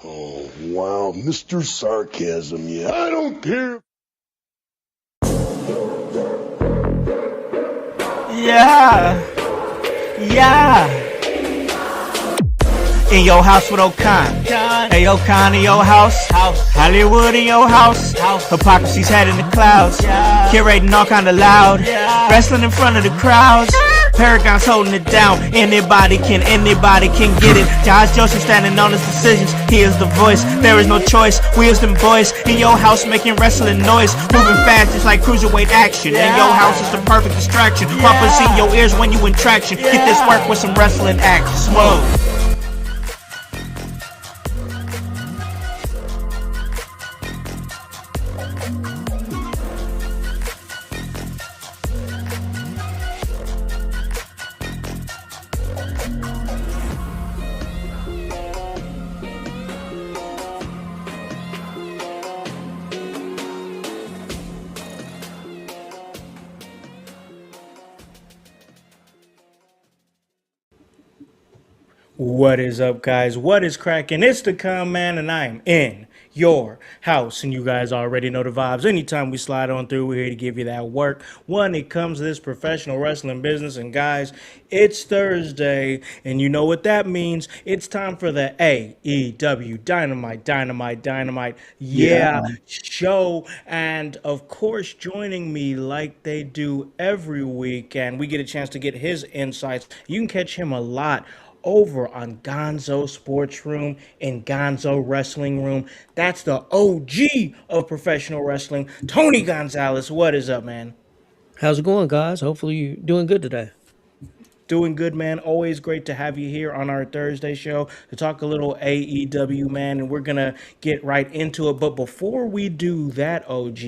Oh, wow, Mr. Sarcasm, yeah. I don't care. Yeah, yeah. In your house with O'Con. Hey, O'Con in your house. Hollywood in your house. Hypocrisy's head in the clouds. Curating all kind of loud. Wrestling in front of the crowds. Paragon's holding it down. Anybody can get it. Josh Joseph standing on his decisions. He is the voice. There is no choice. Wheels them boys in your house making wrestling noise. Moving fast just like cruiserweight action. In your house is the perfect distraction. Poppers in your ears when you in traction. Get this work with some wrestling action. Smooth. What is up, guys? What is cracking? It's the Con Man, and I'm in your house. And you guys already know the vibes. Anytime we slide on through, we're here to give you that work when it comes to this professional wrestling business. And guys, it's Thursday, and you know what that means. It's time for the AEW Dynamite, show. And of course, joining me like they do every week, and we get a chance to get his insights. You can catch him a lot over on Gonzo Sports Room and Gonzo Wrestling Room. That's the OG of professional wrestling. Tony Gonzalez, what is up, man? How's it going, guys? Hopefully you're doing good today. Doing good, man. Always great to have you here on our Thursday show to talk a little AEW, man. And we're going to get right into it. But before we do that, OG,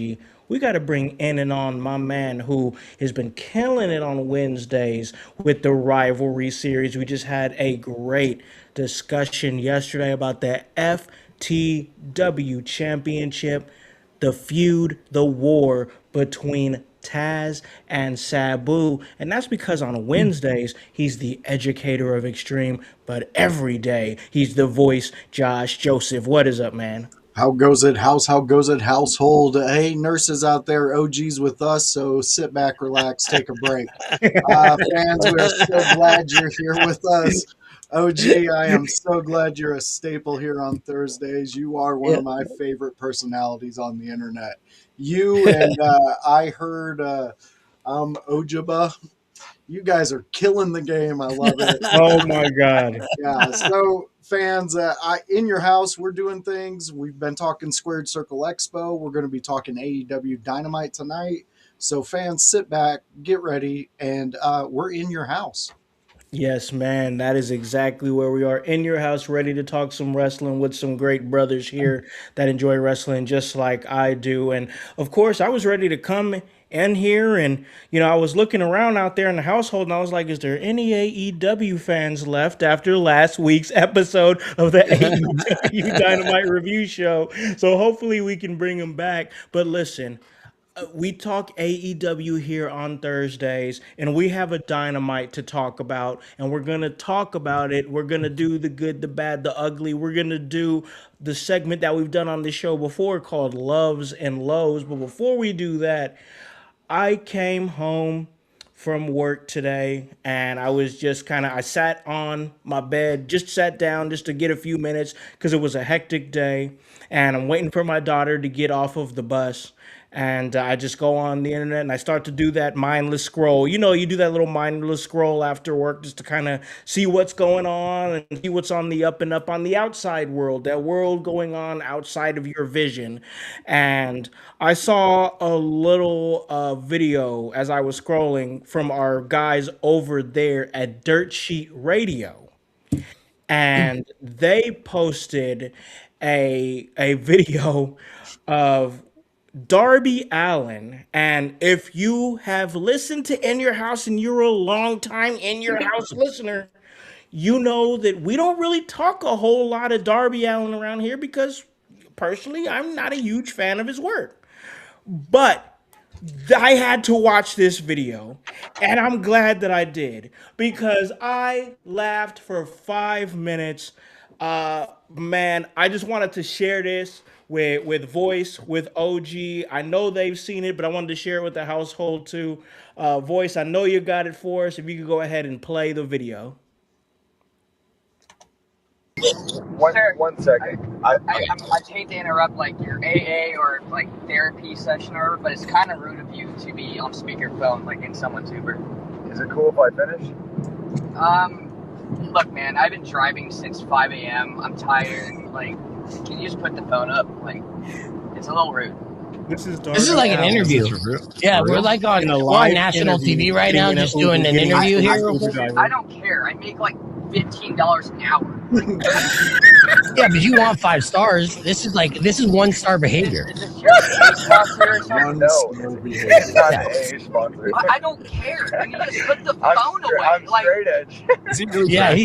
we got to bring in and on my man who has been killing it on Wednesdays with the rivalry series. We just had a great discussion yesterday about the FTW Championship, the feud, the war between Taz and Sabu. And that's because on Wednesdays, he's the educator of Extreme, but every day, he's the voice, Josh Joseph. What is up, man? How goes it, house? How goes it, household? Hey, nurses out there, OGs with us. So sit back, relax, take a break. Fans, we are so glad you're here with us. OG, I am so glad you're a staple here on Thursdays. You are one Yeah. of my favorite personalities on the internet. You and I heard Ojaba. You guys are killing the game. I love it. Oh, my God. Yeah. So, fans, in your house, we're doing things. We've been talking Squared Circle Expo. We're going to be talking AEW Dynamite tonight. So, fans, sit back, get ready, and we're in your house. Yes, man, that is exactly where we are in your house, ready to talk some wrestling with some great brothers here that enjoy wrestling just like I do. And of course, I was ready to come in here and, I was looking around out there in the household and I was like, is there any AEW fans left after last week's episode of the AEW Dynamite review show? So hopefully we can bring them back. But listen, we talk AEW here on Thursdays, and we have a dynamite to talk about, and we're gonna talk about it. We're gonna do the good, the bad, the ugly. We're gonna do the segment that we've done on this show before called Loves and Lows. But before we do that, I came home from work today and I was just I sat on my bed, just sat down just to get a few minutes because it was a hectic day and I'm waiting for my daughter to get off of the bus. And I just go on the internet and I start to do that mindless scroll. You do that little mindless scroll after work just to kind of see what's going on and see what's on the up and up on the outside world, that world going on outside of your vision. And I saw a little video as I was scrolling from our guys over there at Dirt Sheet Radio, and they posted a video of Darby Allin. And if you have listened to In Your House and you're a long time In Your House listener, you know that we don't really talk a whole lot of Darby Allin around here because personally I'm not a huge fan of his work. But I had to watch this video, and I'm glad that I did because I laughed for 5 minutes Man, I just wanted to share this with Voice, with OG. I know they've seen it, but I wanted to share it with the household too. Voice, I know you got it for us. If you could go ahead and play the video. One second. I hate to interrupt like your AA or like therapy session or whatever, but it's kind of rude of you to be on speakerphone like in someone's Uber. Is it cool if I finish? Look, man, I've been driving since 5 a.m. I'm tired. Like, can you just put the phone up? Like, it's a little rude. This is like an interview. Yeah, we're like on national TV right now, just doing an interview here. I don't care. I make like $15 an hour. Yeah, but you want 5 stars. This is 1 star behavior. Is this your AA sponsor or something? No, it's not an AA sponsor. I don't care. I mean, just put the phone away. I'm like, straight edge. I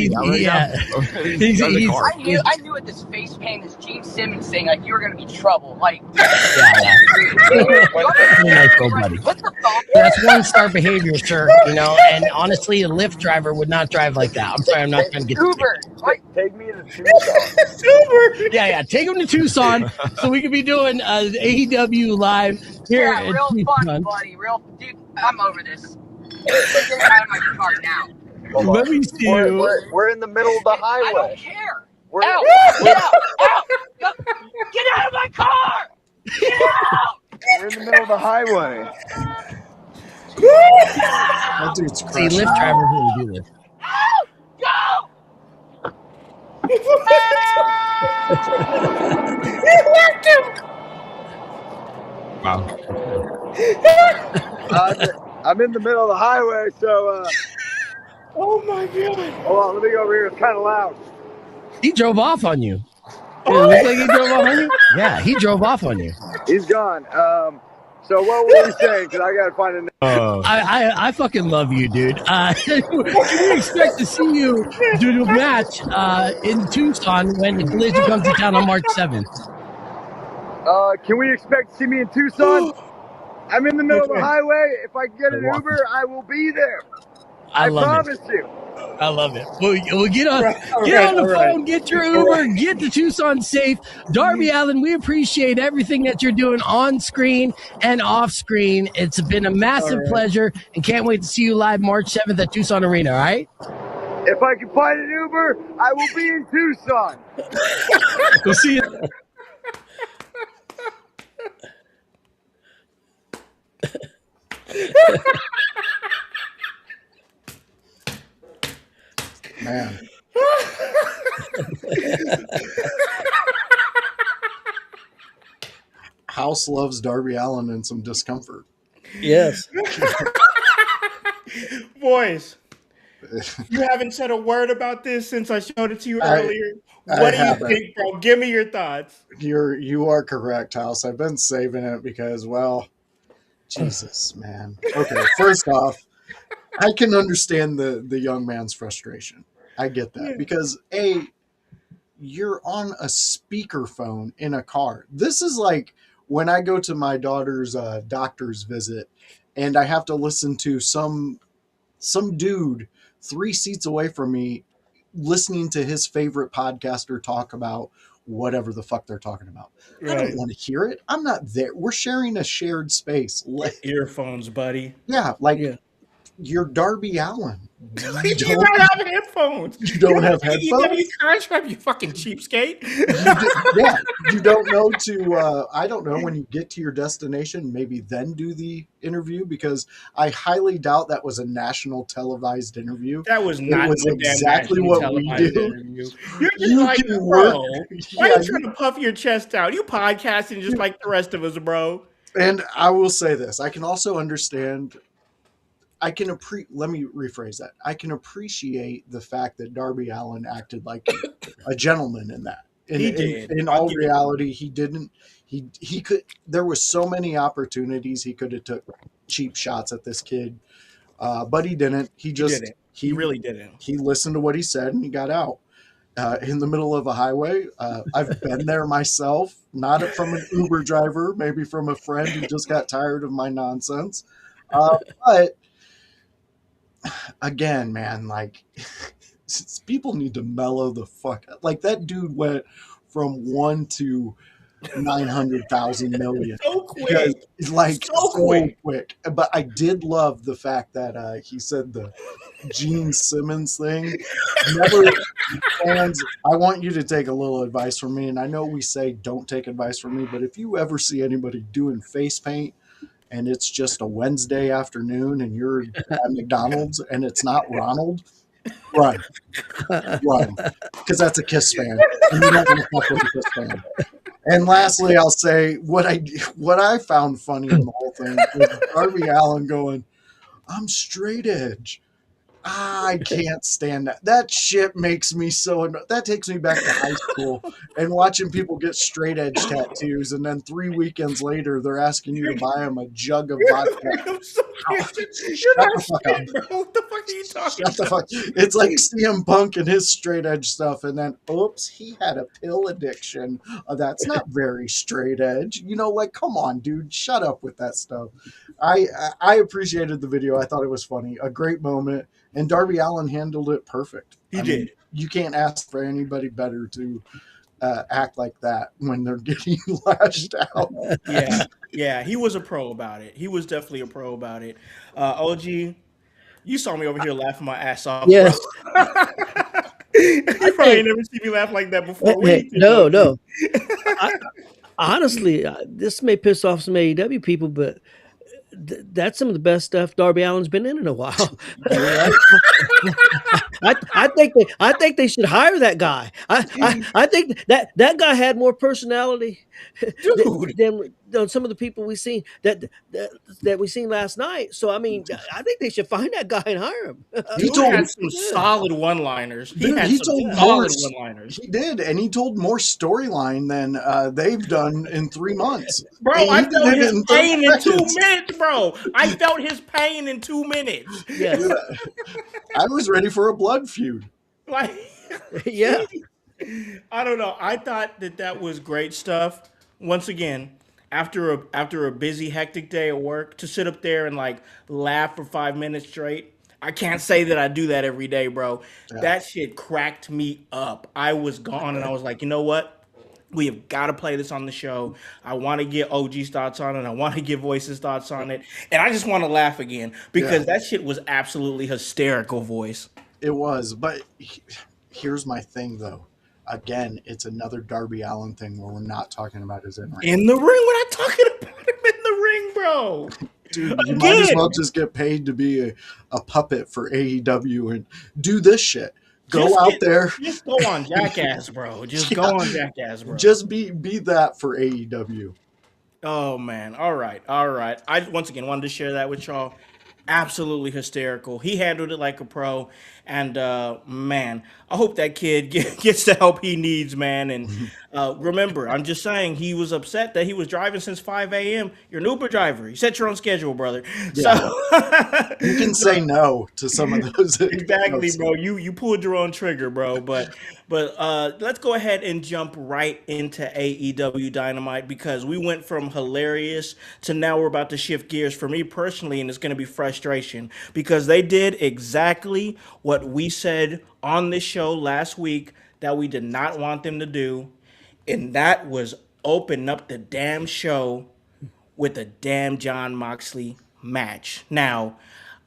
knew at this face paint, this Gene Simmons thing, like you were gonna be trouble. Like, Nice, buddy. put the phone. That's 1 star behavior, sir. You know, and honestly, a Lyft driver would not drive like that. I'm sorry, I'm not trying to get Uber. Like, Take me to Tucson. Yeah. Take them to Tucson so we could be doing AEW live here yeah, in real Tucson. fun, buddy. Real, dude. I'm over this. Get out of my car now. Let me see you. We're in the middle of the highway. I don't care. We're Out! Get out! Out! Go. Get out of my car! Get out! We're in the middle of the highway. That dude's See, crushing. Lyft drivers really do this. Out! Go! Wow. I'm in the middle of the highway, so Oh my god! hold on, let me go over here. It's kind of loud. He drove off on you. It looked like he drove off on you? Yeah, he drove off on you. He's gone. So what were we saying? Because I gotta find a. I fucking love you, dude. We expect to see you do a match in Tucson when the Collision comes to town on March 7th. Can we expect to see me in Tucson? I'm in the middle of the highway. If I get an Uber, I will be there. I promise you. I love it. We'll get on the phone, get your Uber, get to Tucson safe. Darby Allin, we appreciate everything that you're doing on screen and off screen. It's been a massive pleasure and can't wait to see you live March 7th at Tucson Arena, all right? If I can find an Uber, I will be in Tucson. We'll see you. Man. Howse loves Darby Allin and some discomfort. Yes. Boys, you haven't said a word about this since I showed it to you earlier. What do you think, bro? Give me your thoughts. You are correct, Howse. I've been saving it because, well, Jesus, man. Okay, first off, I can understand the young man's frustration. I get that because you're on a speakerphone in a car. This is like when I go to my daughter's doctor's visit and I have to listen to some dude 3 seats away from me listening to his favorite podcaster talk about whatever the fuck they're talking about. I don't want to hear it. I'm not there. We're sharing a shared space. Earphones, buddy. Yeah, you're Darby Allin. You don't have headphones. You don't have headphones? AEW contract, you fucking cheapskate. You don't know I don't know, when you get to your destination, maybe then do the interview, because I highly doubt that was a national televised interview. That was not exactly what we do. Interview. You're just like, bro, why are you trying to puff your chest out? You podcasting just like the rest of us, bro. And I will say this. I can also understand... let me rephrase that. I can appreciate the fact that Darby Allin acted like a gentleman in that. He did. In all reality, he didn't. He could. There were so many opportunities he could have took cheap shots at this kid, but he didn't. He really didn't. He listened to what he said and he got out in the middle of a highway. I've been there myself, not from an Uber driver, maybe from a friend who just got tired of my nonsense, but. Again, man, people need to mellow the fuck up. Like that dude went from 1 to 900,000 million. So quick. Because like So quick. But I did love the fact that he said the Gene Simmons thing. Never, fans, I want you to take a little advice from me. And I know we say don't take advice from me, but if you ever see anybody doing face paint and it's just a Wednesday afternoon and you're at McDonald's and it's not Ronald, run. Because that's a Kiss fan. And you don't want to fuck with a Kiss fan. And lastly, I'll say what I found funny in the whole thing was Darby Allin going, I'm straight edge. I can't stand that. That shit makes me so that takes me back to high school and watching people get straight edge tattoos, and then 3 weekends later they're asking you to buy them a jug of vodka. I'm so Shut the fuck up. bro. What the fuck are you talking Shut the fuck. It's like CM Punk and his straight edge stuff, and then oops, he had a pill addiction. That's not very straight edge. Like come on, dude, shut up with that stuff. I appreciated the video. I thought it was funny, a great moment. And Darby Allin handled it perfect. He did. You can't ask for anybody better to act like that when they're getting lashed out. Yeah, he was a pro about it. He was definitely a pro about it. OG, you saw me over here laughing my ass off. Yes. Bro. You probably never seen me laugh like that before. No. Honestly, this may piss off some AEW people, but that's some of the best stuff Darby Allin's been in a while. I think they should hire that guy. I think that guy had more personality than some of the people we seen that we seen last night. So I mean, I think they should find that guy and hire him. He had some solid one-liners. He told solid one-liners. He did, and he told more storyline than they've done in 3 months. Bro, I felt his pain in 2 minutes, bro. I felt his pain in 2 minutes. Yes. I was ready for a blood feud. Like, yeah. I don't know. I thought that was great stuff. Once again, after a busy, hectic day at work, to sit up there and like laugh for 5 minutes straight. I can't say that I do that every day, bro. Yeah. That shit cracked me up. I was gone and I was like, you know what? We have got to play this on the show. I want to get OG's thoughts on it. I want to get Voice's thoughts on it. And I just want to laugh again because that shit was absolutely hysterical, Voice. It was. But here's my thing, though. Again, it's another Darby Allin thing where we're not talking about his in-ring. In the ring? We're not talking about him in the ring, bro. Dude, you might as well just get paid to be a puppet for AEW and do this shit. Go out there. Just go on Jackass, bro. Just go on Jackass, bro. Just be that for AEW. Oh, man. All right. I, once again, wanted to share that with y'all. Absolutely hysterical. He handled it like a pro. And, man, I hope that kid gets the help he needs, man. And remember, I'm just saying, he was upset that he was driving since 5 a.m. You're an Uber driver. You set your own schedule, brother. Yeah. So you can say no to some of those. Exactly, bro. You pulled your own trigger, bro. But let's go ahead and jump right into AEW Dynamite because we went from hilarious to now we're about to shift gears for me personally, and it's going to be frustration because they did exactly what we said on this show last week that we did not want them to do, and that was open up the damn show with a damn Jon Moxley match. Now,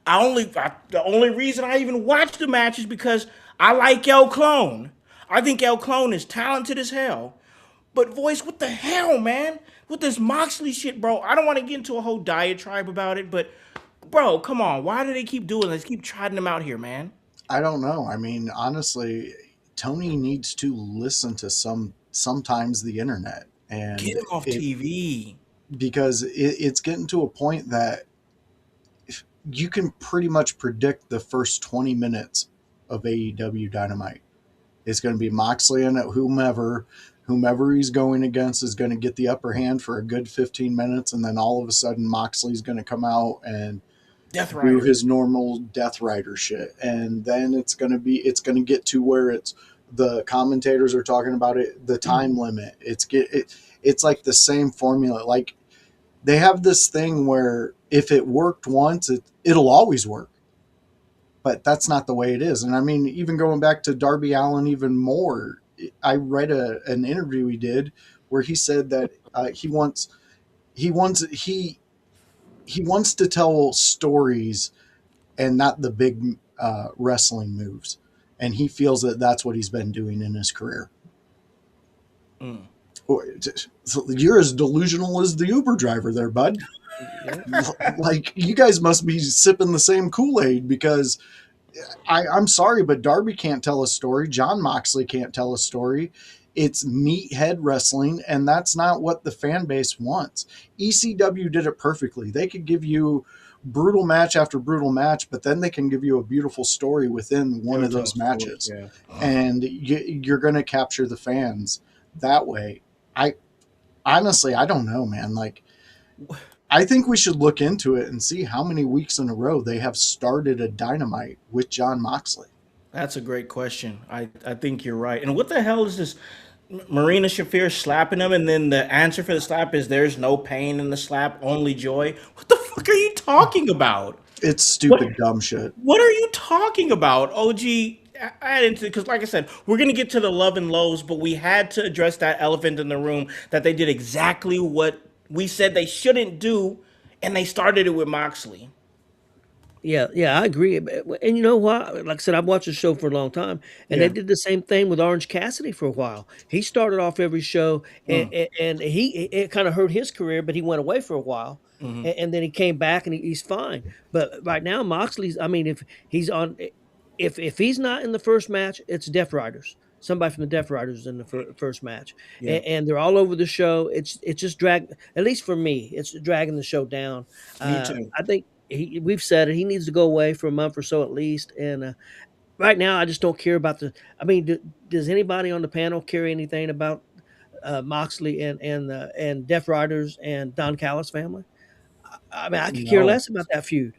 the only reason I even watched the match is because I like El Clone. I think El Clone is talented as hell. But Voice, what the hell, man? With this Moxley shit, bro. I don't want to get into a whole diatribe about it, but bro, come on. Why do they keep doing this? Keep trotting them out here, man. I don't know. I mean, honestly, Tony needs to listen to sometimes the internet and get him off TV. Because it's getting to a point that you can pretty much predict the first 20 minutes of AEW Dynamite. It's going to be Moxley and whomever he's going against is going to get the upper hand for a good 15 minutes, and then all of a sudden Moxley's going to come out and do his normal Death Rider shit. And then it's going to get to where it's the commentators are talking about it, the time limit. It's like the same formula. Like they have this thing where if it worked once, it'll always work. but that's not the way it is. And I mean, even going back to Darby Allin, even more, I read an interview he did where he said that he wants he wants to tell stories and not the big wrestling moves, and he feels that that's what he's been doing in his career. Mm. You're as delusional as the Uber driver there, bud. Yeah. Like, you guys must be sipping the same Kool-Aid, because I'm sorry, but Darby can't tell a story. John Moxley can't tell a story. It's meathead wrestling, and that's not what the fan base wants. ECW did it perfectly. They could give you brutal match after brutal match, but then they can give you a beautiful story within one It'll of tell those stories, matches, yeah. and you're going to capture the fans that way. I honestly, I don't know, man. Like, I think we should look into it and see how many weeks in a row they have started a Dynamite with John Moxley. That's a great question. I think you're right. And what the hell is this? Marina Shafir slapping him, and then the answer for the slap is there's no pain in the slap, only joy. What the fuck are you talking about? It's What stupid, dumb shit. What are you talking about, OG? I didn't, because like I said, we're gonna get to the love and lows, but we had to address that elephant in the room that they did exactly what we said they shouldn't do, and they started it with Moxley. Yeah, yeah, I agree. And you know what? Like I said, I've watched the show for a long time, and they Yeah. did the same thing with Orange Cassidy for a while. He started off every show, and Mm. it kind of hurt his career, but he went away for a while, Hmm. and then he came back, and he's fine. But right now, Moxley's. I mean, if he's on, if he's not in the first match, it's Death Riders. Somebody from the Death Riders is in the first match, Yeah. and they're all over the show. It's just drag. At least for me, it's dragging the show down. Me too. I think we've said it. He needs to go away for a month or so at least. And right now, I just don't care about the. I mean, does anybody on the panel care anything about Moxley and Death Riders and Don Callis family? I mean, I could care No. less about that feud.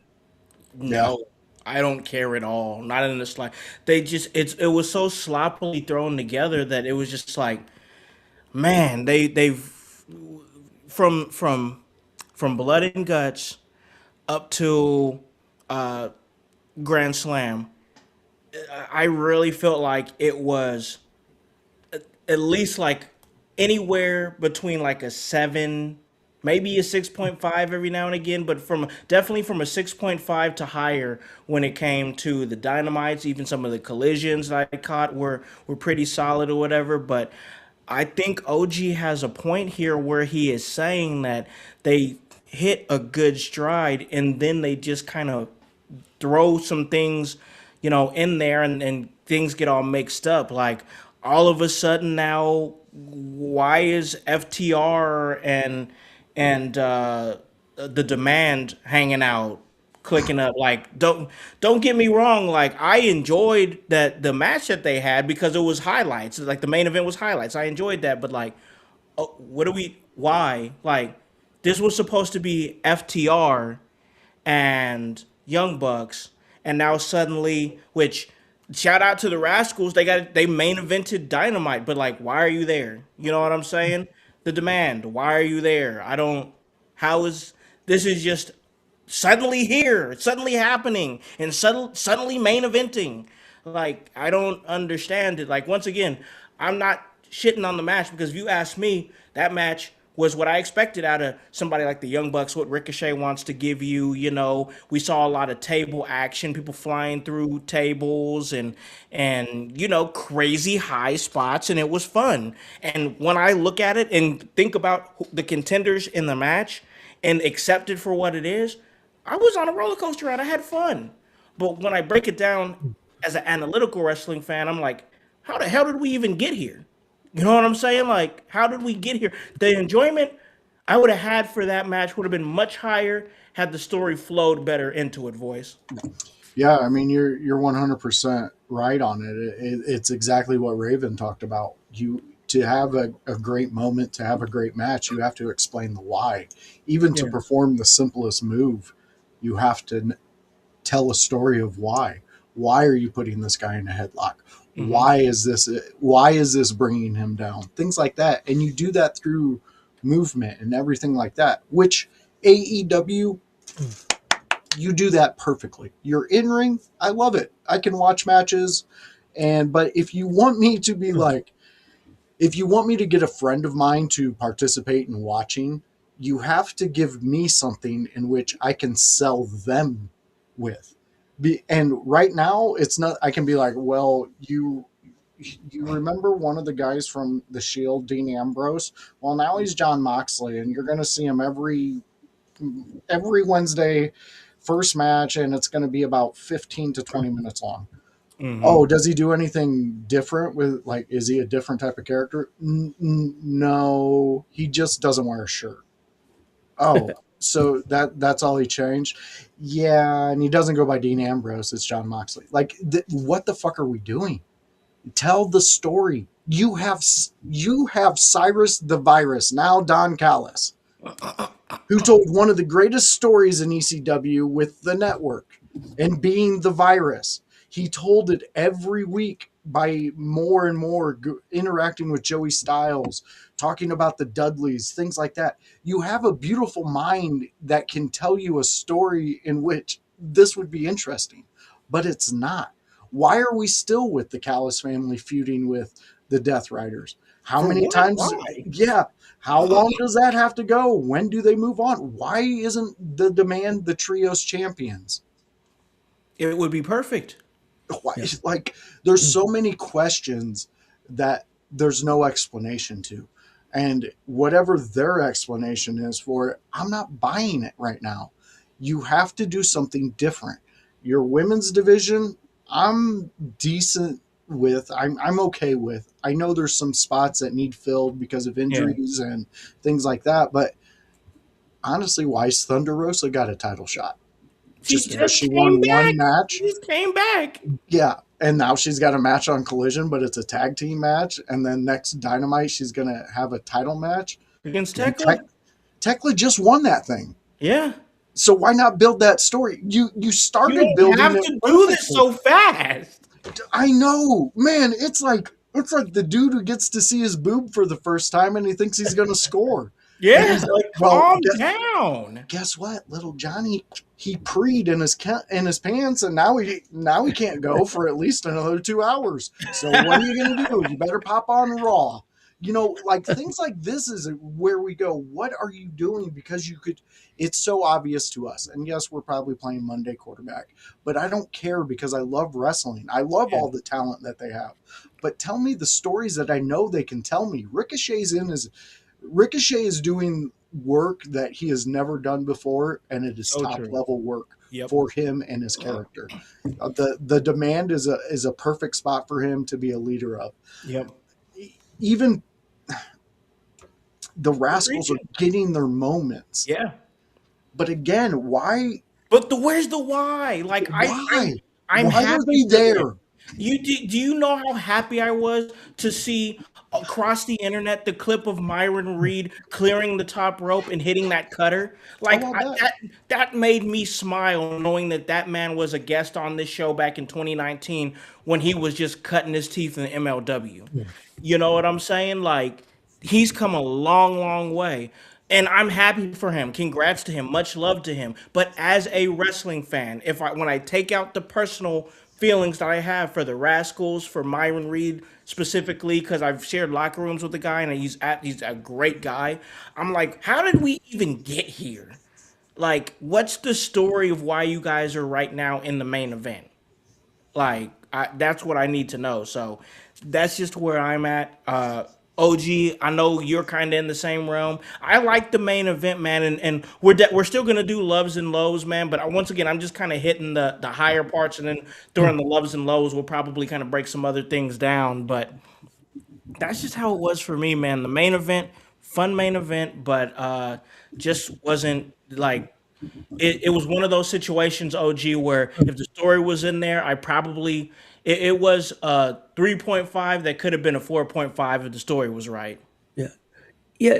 Yeah. No. I don't care at all. Not in the slight. They just it was so sloppily thrown together that it was just like, man, they've from from from blood and guts up to uh Grand Slam. I really felt like it was at least like anywhere between like a 7, maybe a 6.5 every now and again, but from definitely from a 6.5 to higher when it came to the Dynamites. Even some of the collisions that I caught were pretty solid or whatever. But I think OG has a point here where he is saying that they hit a good stride and then they just kind of throw some things, in there, and things get all mixed up. Like all of a sudden now, why is FTR and the Demand hanging out, clicking up? Like, don't get me wrong. Like, I enjoyed the match that they had because it was highlights. Like the main event was highlights. I enjoyed that, but like, oh, what do we? Why? Like, this was supposed to be FTR and Young Bucks, and now suddenly, which shout out to the Rascals, they main evented Dynamite, but like, why are you there? You know what I'm saying? The Demand, why are you there? I don't. How is this is just suddenly here, suddenly happening, and suddenly main eventing. Like, I don't understand it. Like, once again, I'm not shitting on the match because if you ask me, that match was what I expected out of somebody like the Young Bucks, what Ricochet wants to give you. We saw a lot of table action, people flying through tables and crazy high spots, and it was fun. And when I look at it and think about the contenders in the match and accept it for what it is, I was on a roller coaster ride. I had fun. But when I break it down as an analytical wrestling fan, I'm like, how the hell did we even get here? You know what I'm saying? Like, how did we get here? The enjoyment I would have had for that match would have been much higher had the story flowed better into it, voice. Yeah, I mean, you're 100% right on it. It's exactly what Raven talked about. To have a great moment, to have a great match, you have to explain the why. Even to Yeah. perform the simplest move, you have to tell a story of why. Why are you putting this guy in a headlock? Mm-hmm. Why is this bringing him down? Things like that, and you do that through movement and everything like that, which AEW you do that perfectly. You're in ring. I love it. I can watch matches, but if you want me to be like, if you want me to get a friend of mine to participate in watching, you have to give me something in which I can sell them with. And right now, it's not. I can be like, well, you remember one of the guys from the Shield, Dean Ambrose? Well, now he's John Moxley, and you're going to see him every Wednesday, first match, and it's going to be about 15 to 20 minutes long. Mm-hmm. Oh, does he do anything different with, like, is he a different type of character? No, he just doesn't wear a shirt. Oh, so that's all he changed? Yeah, and he doesn't go by Dean Ambrose. It's John Moxley. Like, what the fuck are we doing? Tell the story. You have Cyrus the Virus, now Don Callis, who told one of the greatest stories in ECW with the network and being the virus. He told it every week by more and more interacting with Joey Styles, talking about the Dudleys, things like that. You have a beautiful mind that can tell you a story in which this would be interesting, but it's not. Why are we still with the Callis family feuding with the Death Riders? How For many what? times? Why? Yeah. How long does that have to go? When do they move on? Why isn't the demand the trios champions? It would be perfect. Why? Like, there's so many questions that there's no explanation to. And whatever their explanation is for it, I'm not buying it right now. You have to do something different. Your women's division, I'm decent with. I'm okay with. I know there's some spots that need filled because of Yeah. injuries and things like that, but honestly, why Thunder Rosa got a title shot? She Just because just she came won back. one match? She just came back. Yeah, and now she's got a match on Collision, but it's a tag team match. And then next Dynamite, she's going to have a title match Against and Thekla? Thekla just won that thing. Yeah. So why not build that story? You You started don't building have it to do this perfectly. so fast. I know, man. It's like the dude who gets to see his boob for the first time and he thinks he's going to score. And Yeah, he's like well, calm down. guess what? Little Johnny, he preed in his pants, and now he can't go for at least another 2 hours. So what are you gonna do? You better pop on Raw. Like things like this is where we go. What are you doing? Because you could. It's so obvious to us. And yes, we're probably playing Monday quarterback, but I don't care because I love wrestling. I love all the talent that they have. But tell me the stories that I know they can tell me. Ricochet is doing work that he has never done before, and it is So top true. level work Yep. for him and his character. The demand is a perfect spot for him to be a leader of. Yep. Even the Rascals are getting their moments. Yeah. But again, why? But where's the why? Like Why? I'm Why are happy they for them. there? Do you know how happy I was to see across the internet the clip of Myron Reed clearing the top rope and hitting that cutter? Like Oh, I'll bet. that made me smile knowing that man was a guest on this show back in 2019 when he was just cutting his teeth in MLW. You know what I'm saying? Like he's come a long, long way. And I'm happy for him. Congrats to him. Much love to him. But as a wrestling fan, when I take out the personal feelings that I have for the Rascals, for Myron Reed specifically, because I've shared locker rooms with the guy and he's a great guy. I'm like, how did we even get here? Like, what's the story of why you guys are right now in the main event? Like, that's what I need to know. So that's just where I'm at. OG, I know you're kind of in the same realm. I like the main event, man, and we're still gonna do loves and lows, man. But once again, I'm just kind of hitting the higher parts, and then during the loves and lows, we'll probably kind of break some other things down. But that's just how it was for me, man. The main event, fun main event, but just wasn't like it was one of those situations, OG, where if the story was in there, it was a 3.5 that could have been a 4.5 if the story was right. Yeah. Yeah,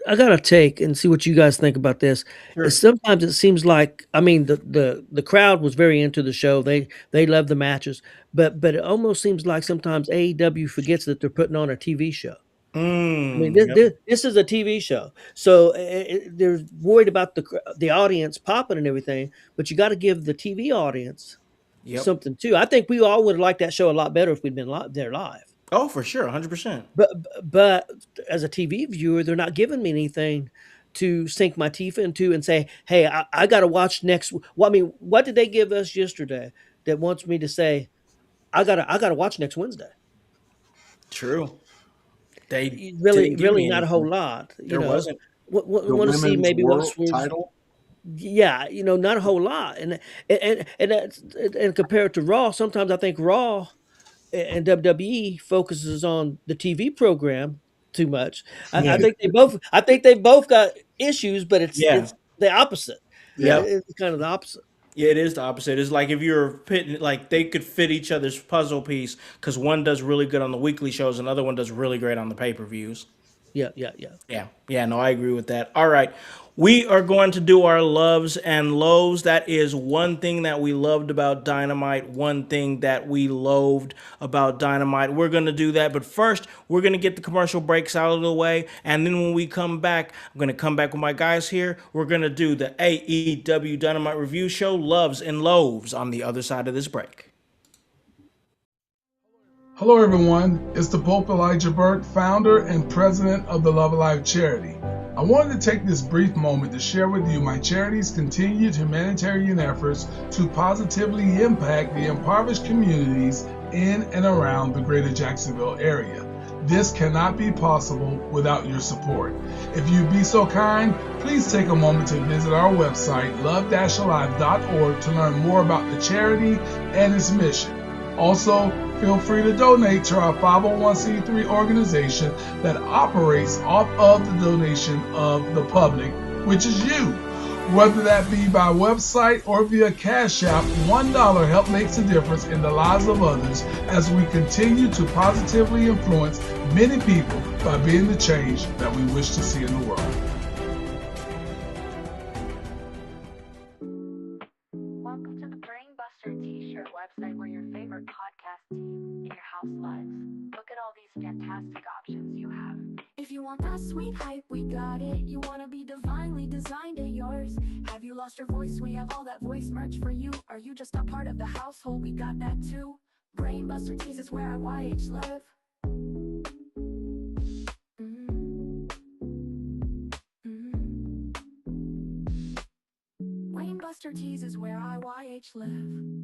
I gotta take and see what you guys think about this. Sure. Sometimes it seems like, I mean, the crowd was very into the show. They love the matches, but it almost seems like sometimes AEW forgets that they're putting on a TV show. I mean, Yep. this is a TV show, so they're worried about the audience popping and everything. But you got to give the TV audience Yep. something too. I think we all would have liked that show a lot better if we'd been there live. Oh, for sure, 100%. But as a TV viewer, they're not giving me anything to sink my teeth into and say, "Hey, I got to watch next." Well, I mean, what did they give us yesterday that wants me to say, I gotta watch next Wednesday"? True. They Really, didn't give really me not a whole anything. lot. There wasn't. The Want to see women's maybe what world Swerve's. title. Yeah, not a whole lot, and compared to Raw, sometimes I think Raw and WWE focuses on the TV program too much. I Yeah. think they both got issues, but Yeah. it's the opposite. Yep. It's kind of the opposite. Yeah, it is the opposite. It's like if you're pitting, like they could fit each other's puzzle piece because one does really good on the weekly shows, and the other one does really great on the pay-per-views. Yeah. Yeah, no, I agree with that. All right. We are going to do our loves and lows. That is one thing that we loved about Dynamite, one thing that we loathed about Dynamite. We're going to do that. But first, we're going to get the commercial breaks out of the way. And then when we come back, I'm going to come back with my guys here. We're going to do the AEW Dynamite review show, Loves and Loathes, on the other side of this break. Hello everyone, it's the Pope Elijah Burke, founder and president of the Love Alive charity. I wanted to take this brief moment to share with you my charity's continued humanitarian efforts to positively impact the impoverished communities in and around the greater Jacksonville area. This cannot be possible without your support. If you'd be so kind, please take a moment to visit our website, love-alive.org, to learn more about the charity and its mission. Also, feel free to donate to our 501c3 organization that operates off of the donation of the public, which is you. Whether that be by website or via Cash App, $1 help makes a difference in the lives of others as we continue to positively influence many people by being the change that we wish to see in the world. Welcome to the Brainbuster T-shirt website where your favorite podcast team in your house lives. Look at all these fantastic options you have. If you want that sweet hype, we got it. You want to be divinely designed at yours. Have you lost your voice? We have all that voice merch for you. Are you just a part of the household? We got that too. Brainbuster Tees is where our YH live. Brainbuster Tees is where I YH live.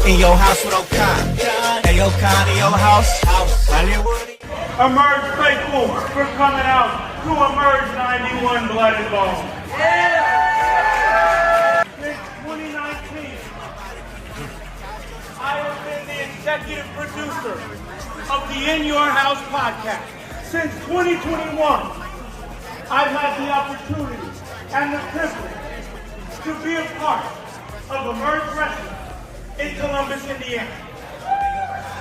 In your house with O'Con. Hey, O'Con, in your house. Hollywood. Emerge faithful for coming out to Emerge 91 Blood and Bone. Since 2019, I have been the executive producer of the In Your House podcast. Since 2021, I've had the opportunity and the privilege to be a part of Emerge Wrestling in Columbus, Indiana.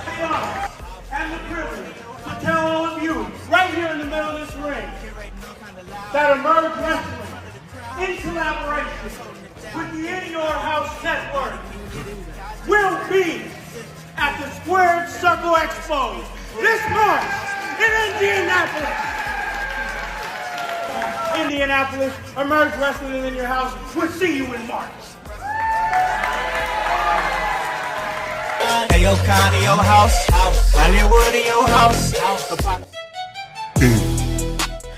The honor and the privilege to tell all of you, right here in the middle of this ring, that Emerge Wrestling, in collaboration with the In Your House Network, will be at the Squared Circle Expo this March in Indianapolis. Emerge Wrestling is in your house. We'll see you in March. Hey, O'Con, in your house. Hollywood, in your house.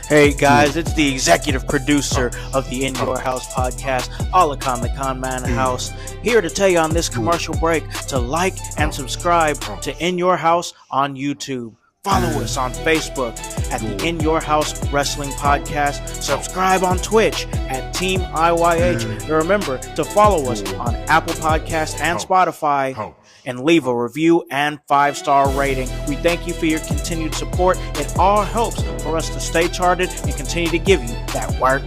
Hey guys, it's the executive producer of the In Your House podcast, Alakon the Con Man House, here to tell you on this commercial break to like and subscribe to In Your House on YouTube. Follow us on Facebook at the In Your House Wrestling Podcast. Subscribe on Twitch at Team IYH. And remember to follow us on Apple Podcasts and Spotify. And leave a review and 5-star rating. We thank you for your continued support. It all helps for us to stay charted and continue to give you that work.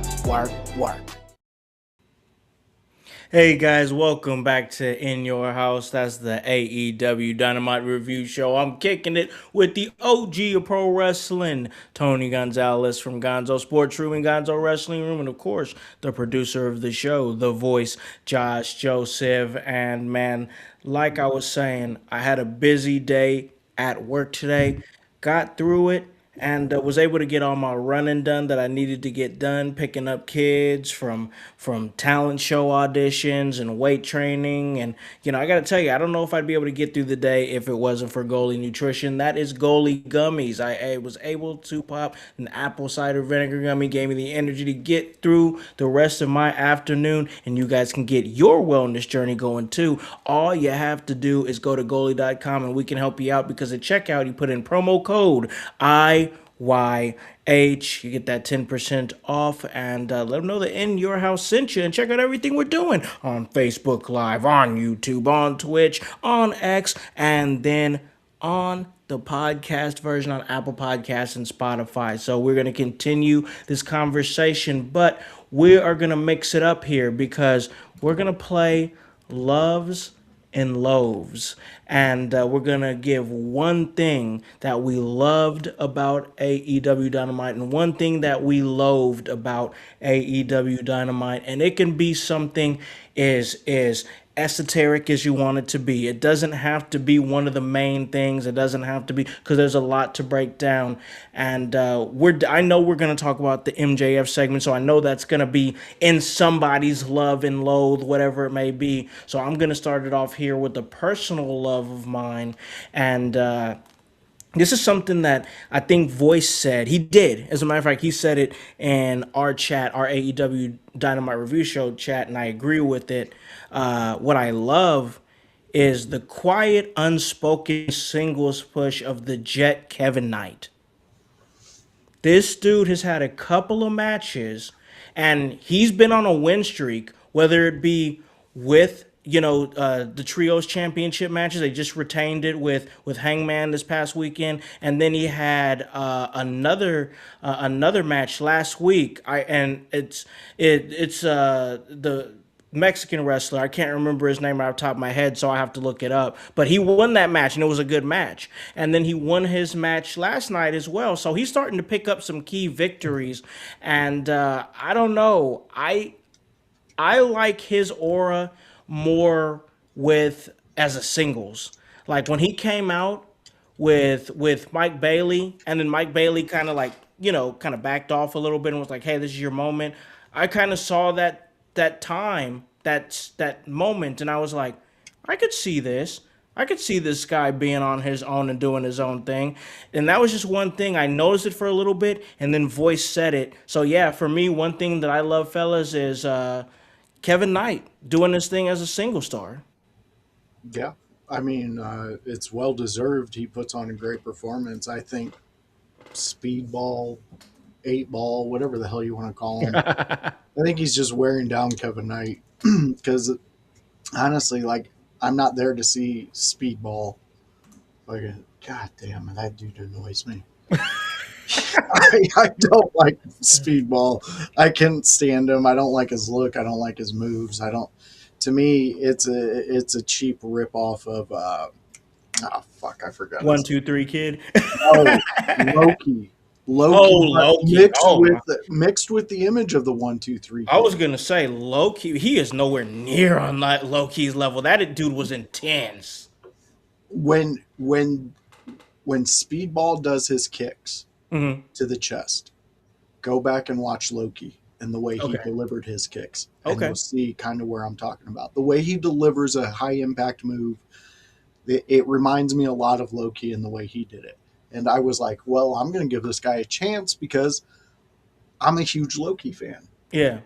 Hey guys, welcome back to In Your House. That's the AEW Dynamite review show. I'm kicking it with the OG of pro wrestling, Tony Gonzalez from Gonzo Sports Room and Gonzo Wrestling Room, and of course, the producer of the show, the voice, Josh Joseph. And man, like I was saying, I had a busy day at work today, got through it, and was able to get all my running done that I needed to get done, picking up kids from talent show auditions and weight training. And I got to tell you, I don't know if I'd be able to get through the day if it wasn't for Goalie Nutrition. That is Goalie Gummies. I was able to pop an apple cider vinegar gummy, gave me the energy to get through the rest of my afternoon, and you guys can get your wellness journey going too. All you have to do is go to goalie.com and we can help you out, because at checkout you put in promo code IYH. You get that 10% off, and let them know that In Your House sent you, and check out everything we're doing on Facebook Live, on YouTube, on Twitch, on X, and then on the podcast version on Apple Podcasts and Spotify. So we're going to continue this conversation, but we are going to mix it up here because we're going to play Loves and Loaves. And we're going to give one thing that we loved about AEW Dynamite and one thing that we loathed about AEW Dynamite. And it can be something is esoteric as you want it to be. It doesn't have to be one of the main things. It doesn't have to be, because there's a lot to break down. And I know we're going to talk about the MJF segment, so I know that's going to be in somebody's love and loathe, whatever it may be. So I'm going to start it off here with a personal love of mine. And this is something that I think Voice said. He did. As a matter of fact, he said it in our chat, our AEW Dynamite review show chat, and I agree with it. What I love is the quiet, unspoken singles push of the Jet Kevin Knight. This dude has had a couple of matches, and he's been on a win streak, whether it be with the trios championship matches. They just retained it with Hangman this past weekend, and then he had another match last week. It's the Mexican wrestler. I can't remember his name right off the top of my head, so I have to look it up. But he won that match, and it was a good match. And then he won his match last night as well. So he's starting to pick up some key victories. And I don't know. I like his aura more with as a singles. Like when he came out with Mike Bailey, and then Mike Bailey kind of kind of backed off a little bit and was like, "Hey, this is your moment." I kind of saw that moment, and I was like, I could see this. I could see this guy being on his own and doing his own thing. And that was just one thing. I noticed it for a little bit, and then Voice said it. So yeah, for me, one thing that I love, fellas, is Kevin Knight doing this thing as a single star. Yeah. I mean, it's well deserved. He puts on a great performance. I think Speedball, 8 Ball, whatever the hell you want to call him, I think he's just wearing down Kevin Knight. Because honestly, like, I'm not there to see Speedball. Like, God damn it, that dude annoys me. I don't like Speedball. I can't stand him. I don't like his look. I don't like his moves. I don't. To me, it's a cheap ripoff of fuck, I forgot. 1, 2, 3 Kid. No, Loki. Oh, Loki. Mixed with the image of the 1, 2, 3 Kid. I was gonna say Loki. He is nowhere near on that Loki's level. That dude was intense. When Speedball does his kicks to the chest, go back and watch Loki and the way he delivered his kicks. And you'll see kind of where I'm talking about. The way he delivers a high impact move, it reminds me a lot of Loki and the way he did it. And I was like, well, I'm going to give this guy a chance because I'm a huge Loki fan. Yeah.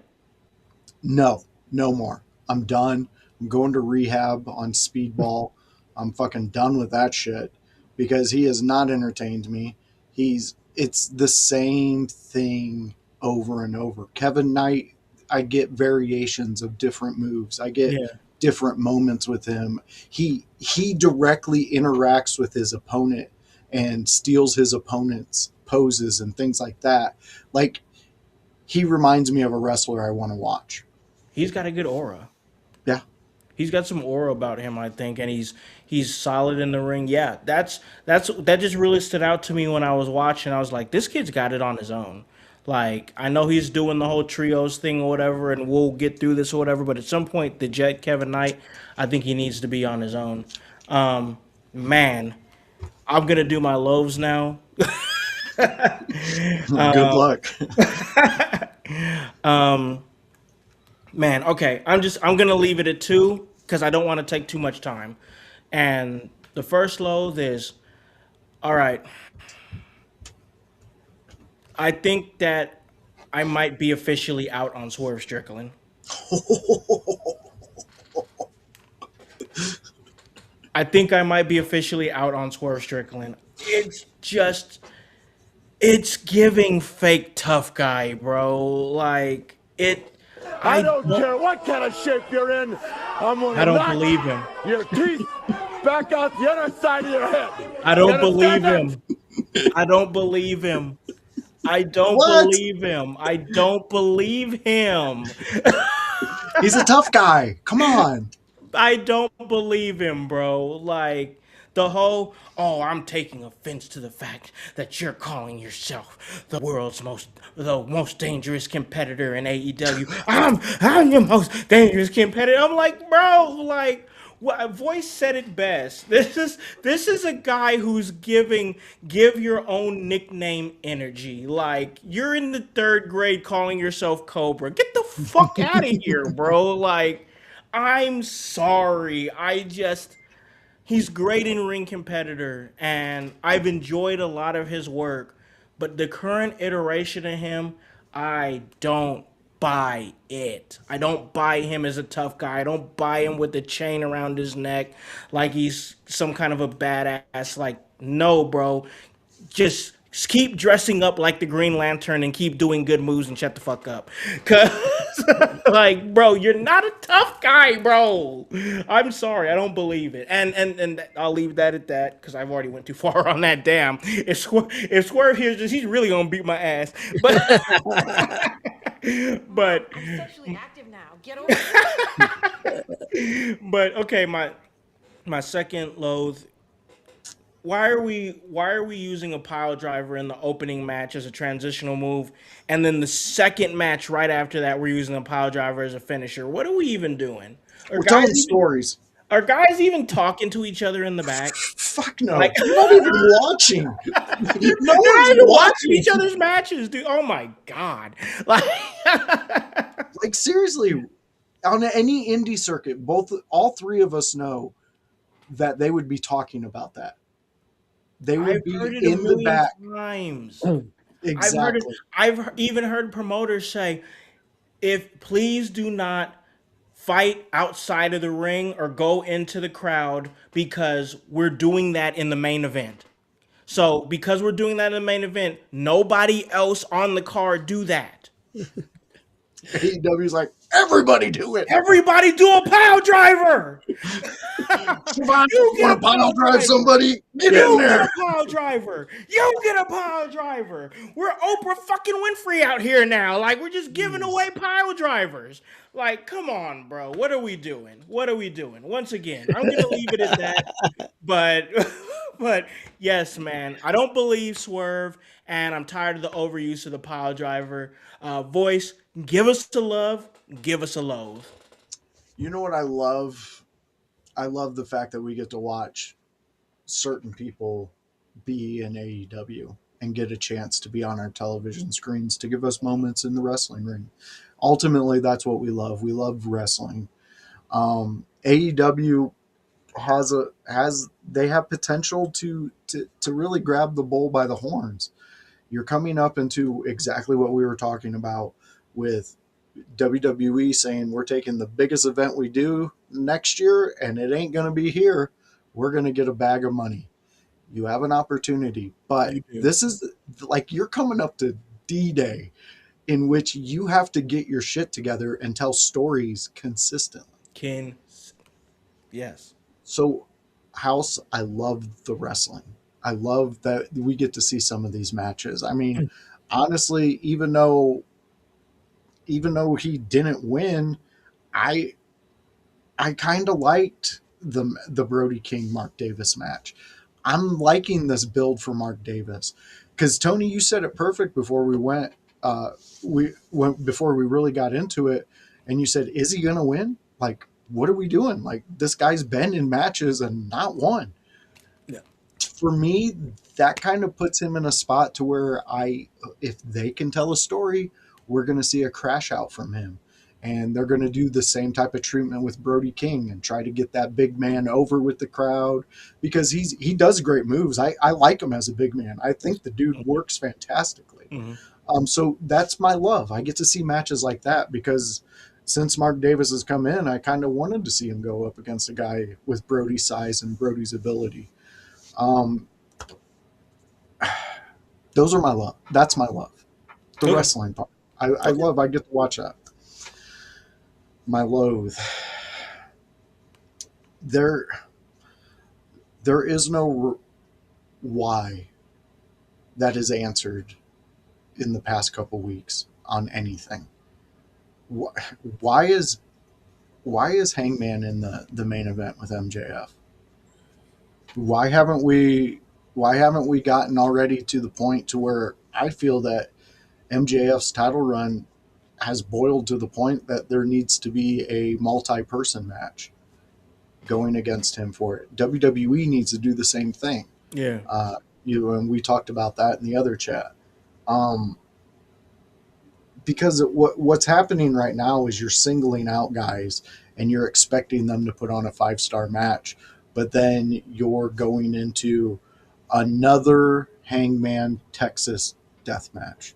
No more. I'm done. I'm going to rehab on Speedball. I'm fucking done with that shit because he has not entertained me. It's the same thing over and over. Kevin Knight, I get variations of different moves. I get different moments with him. He directly interacts with his opponent and steals his opponent's poses and things like that. Like, he reminds me of a wrestler I want to watch. He's got a good aura. He's got some aura about him, I think, and he's solid in the ring. Yeah, that just really stood out to me when I was watching. I was like, this kid's got it on his own. Like, I know he's doing the whole trios thing or whatever, and we'll get through this or whatever. But at some point, the Jet Kevin Knight, I think he needs to be on his own. Man, I'm gonna do my loaves now. Good luck. Man, okay. I'm gonna leave it at 2 because I don't want to take too much time. And the first loathe is all right. I think that I might be officially out on Swerve Strickland. I think I might be officially out on Swerve Strickland. It's giving fake tough guy, bro. Like it. I don't care what kind of shape you're in. I'm gonna I don't knock believe him. your teeth back out the other side of your head. I don't You believe understand him. I don't believe him. I don't What? believe him. I don't believe him. He's a tough guy. Come on. I don't believe him, bro. Like the whole, oh, I'm taking offense to the fact that you're calling yourself the most dangerous competitor in AEW. I'm the most dangerous competitor. I'm like, bro, like what voice said it best. This is a guy who's give your own nickname energy. Like you're in the 3rd grade calling yourself Cobra. Get the fuck out of here, bro. Like I'm sorry. He's great in ring competitor and I've enjoyed a lot of his work, but the current iteration of him, I don't buy it. I don't buy him as a tough guy. I don't buy him with the chain around his neck like he's some kind of a badass. Like, no, bro. Just keep dressing up like the Green Lantern and keep doing good moves and shut the fuck up. Cause like, bro, you're not a tough guy, bro. I'm sorry, I don't believe it. And I'll leave that at that because I've already went too far on that. Damn, if Swerve hears this, he's really gonna beat my ass. But but I'm sexually active now. Get over it. but okay, my second loathe. Why are we using a pile driver in the opening match as a transitional move, and then the second match right after that we're using a pile driver as a finisher? What are we even doing? We're telling stories. Are guys even talking to each other in the back? Fuck no. Like, you're not even watching. No they're not one's even watching watching each other's matches, dude. Oh my god! Like, Like seriously, on any indie circuit, all 3 of us know that they would be talking about that. They would I've be heard it in the back. times. Exactly. I've even heard promoters say, "If please do not fight outside of the ring or go into the crowd because we're doing that in the main event." So because we're doing that in the main event, nobody else on the card do that. AEW's like, everybody do it. Everybody do a pile driver. Siobhan, you want to pile drive somebody? Get in there. Get a pile driver. You get a pile driver. We're Oprah fucking Winfrey out here now. Like, we're just giving away pile drivers. Like, come on, bro. What are we doing? What are we doing? Once again, I'm gonna leave it at that. But yes, man. I don't believe Swerve, and I'm tired of the overuse of the pile driver. Voice, give us the love, give us a loathe. You know what I love? I love the fact that we get to watch certain people be in AEW and get a chance to be on our television screens to give us moments in the wrestling ring. Ultimately, that's what we love. We love wrestling. AEW they have potential to really grab the bull by the horns. You're coming up into exactly what we were talking about with WWE saying we're taking the biggest event we do next year and it ain't going to be here. We're going to get a bag of money. You have an opportunity, but this is like you're coming up to D-Day in which you have to get your shit together and tell stories consistently. Yes. So, Howse, I love the wrestling. I love that we get to see some of these matches. I mean, honestly, even though he didn't win, I I kind of liked the Brody King Mark Davis match. I'm liking this build for Mark Davis because Tony, you said it perfect before we went. We went before we really got into it, and you said, "Is he going to win? Like, what are we doing? Like, this guy's been in matches and not won." Yeah. For me, that kind of puts him in a spot to where if they can tell a story, we're going to see a crash out from him. And they're going to do the same type of treatment with Brody King and try to get that big man over with the crowd because he does great moves. I like him as a big man. I think the dude works fantastically. So that's my love. I get to see matches like that because since Mark Davis has come in, I kind of wanted to see him go up against a guy with Brody's size and Brody's ability. Those are my love. That's my love. The wrestling part. I love. I get to watch that. My loathe. There is no why that is answered in the past couple weeks on anything. Why is Hangman in the main event with MJF? Why haven't we gotten already to the point to where I feel that MJF's title run has boiled to the point that there needs to be a multi-person match going against him for it. WWE needs to do the same thing. Yeah. And we talked about that in the other chat. Because what's happening right now is you're singling out guys and you're expecting them to put on a 5-star match, but then you're going into another Hangman Texas Deathmatch.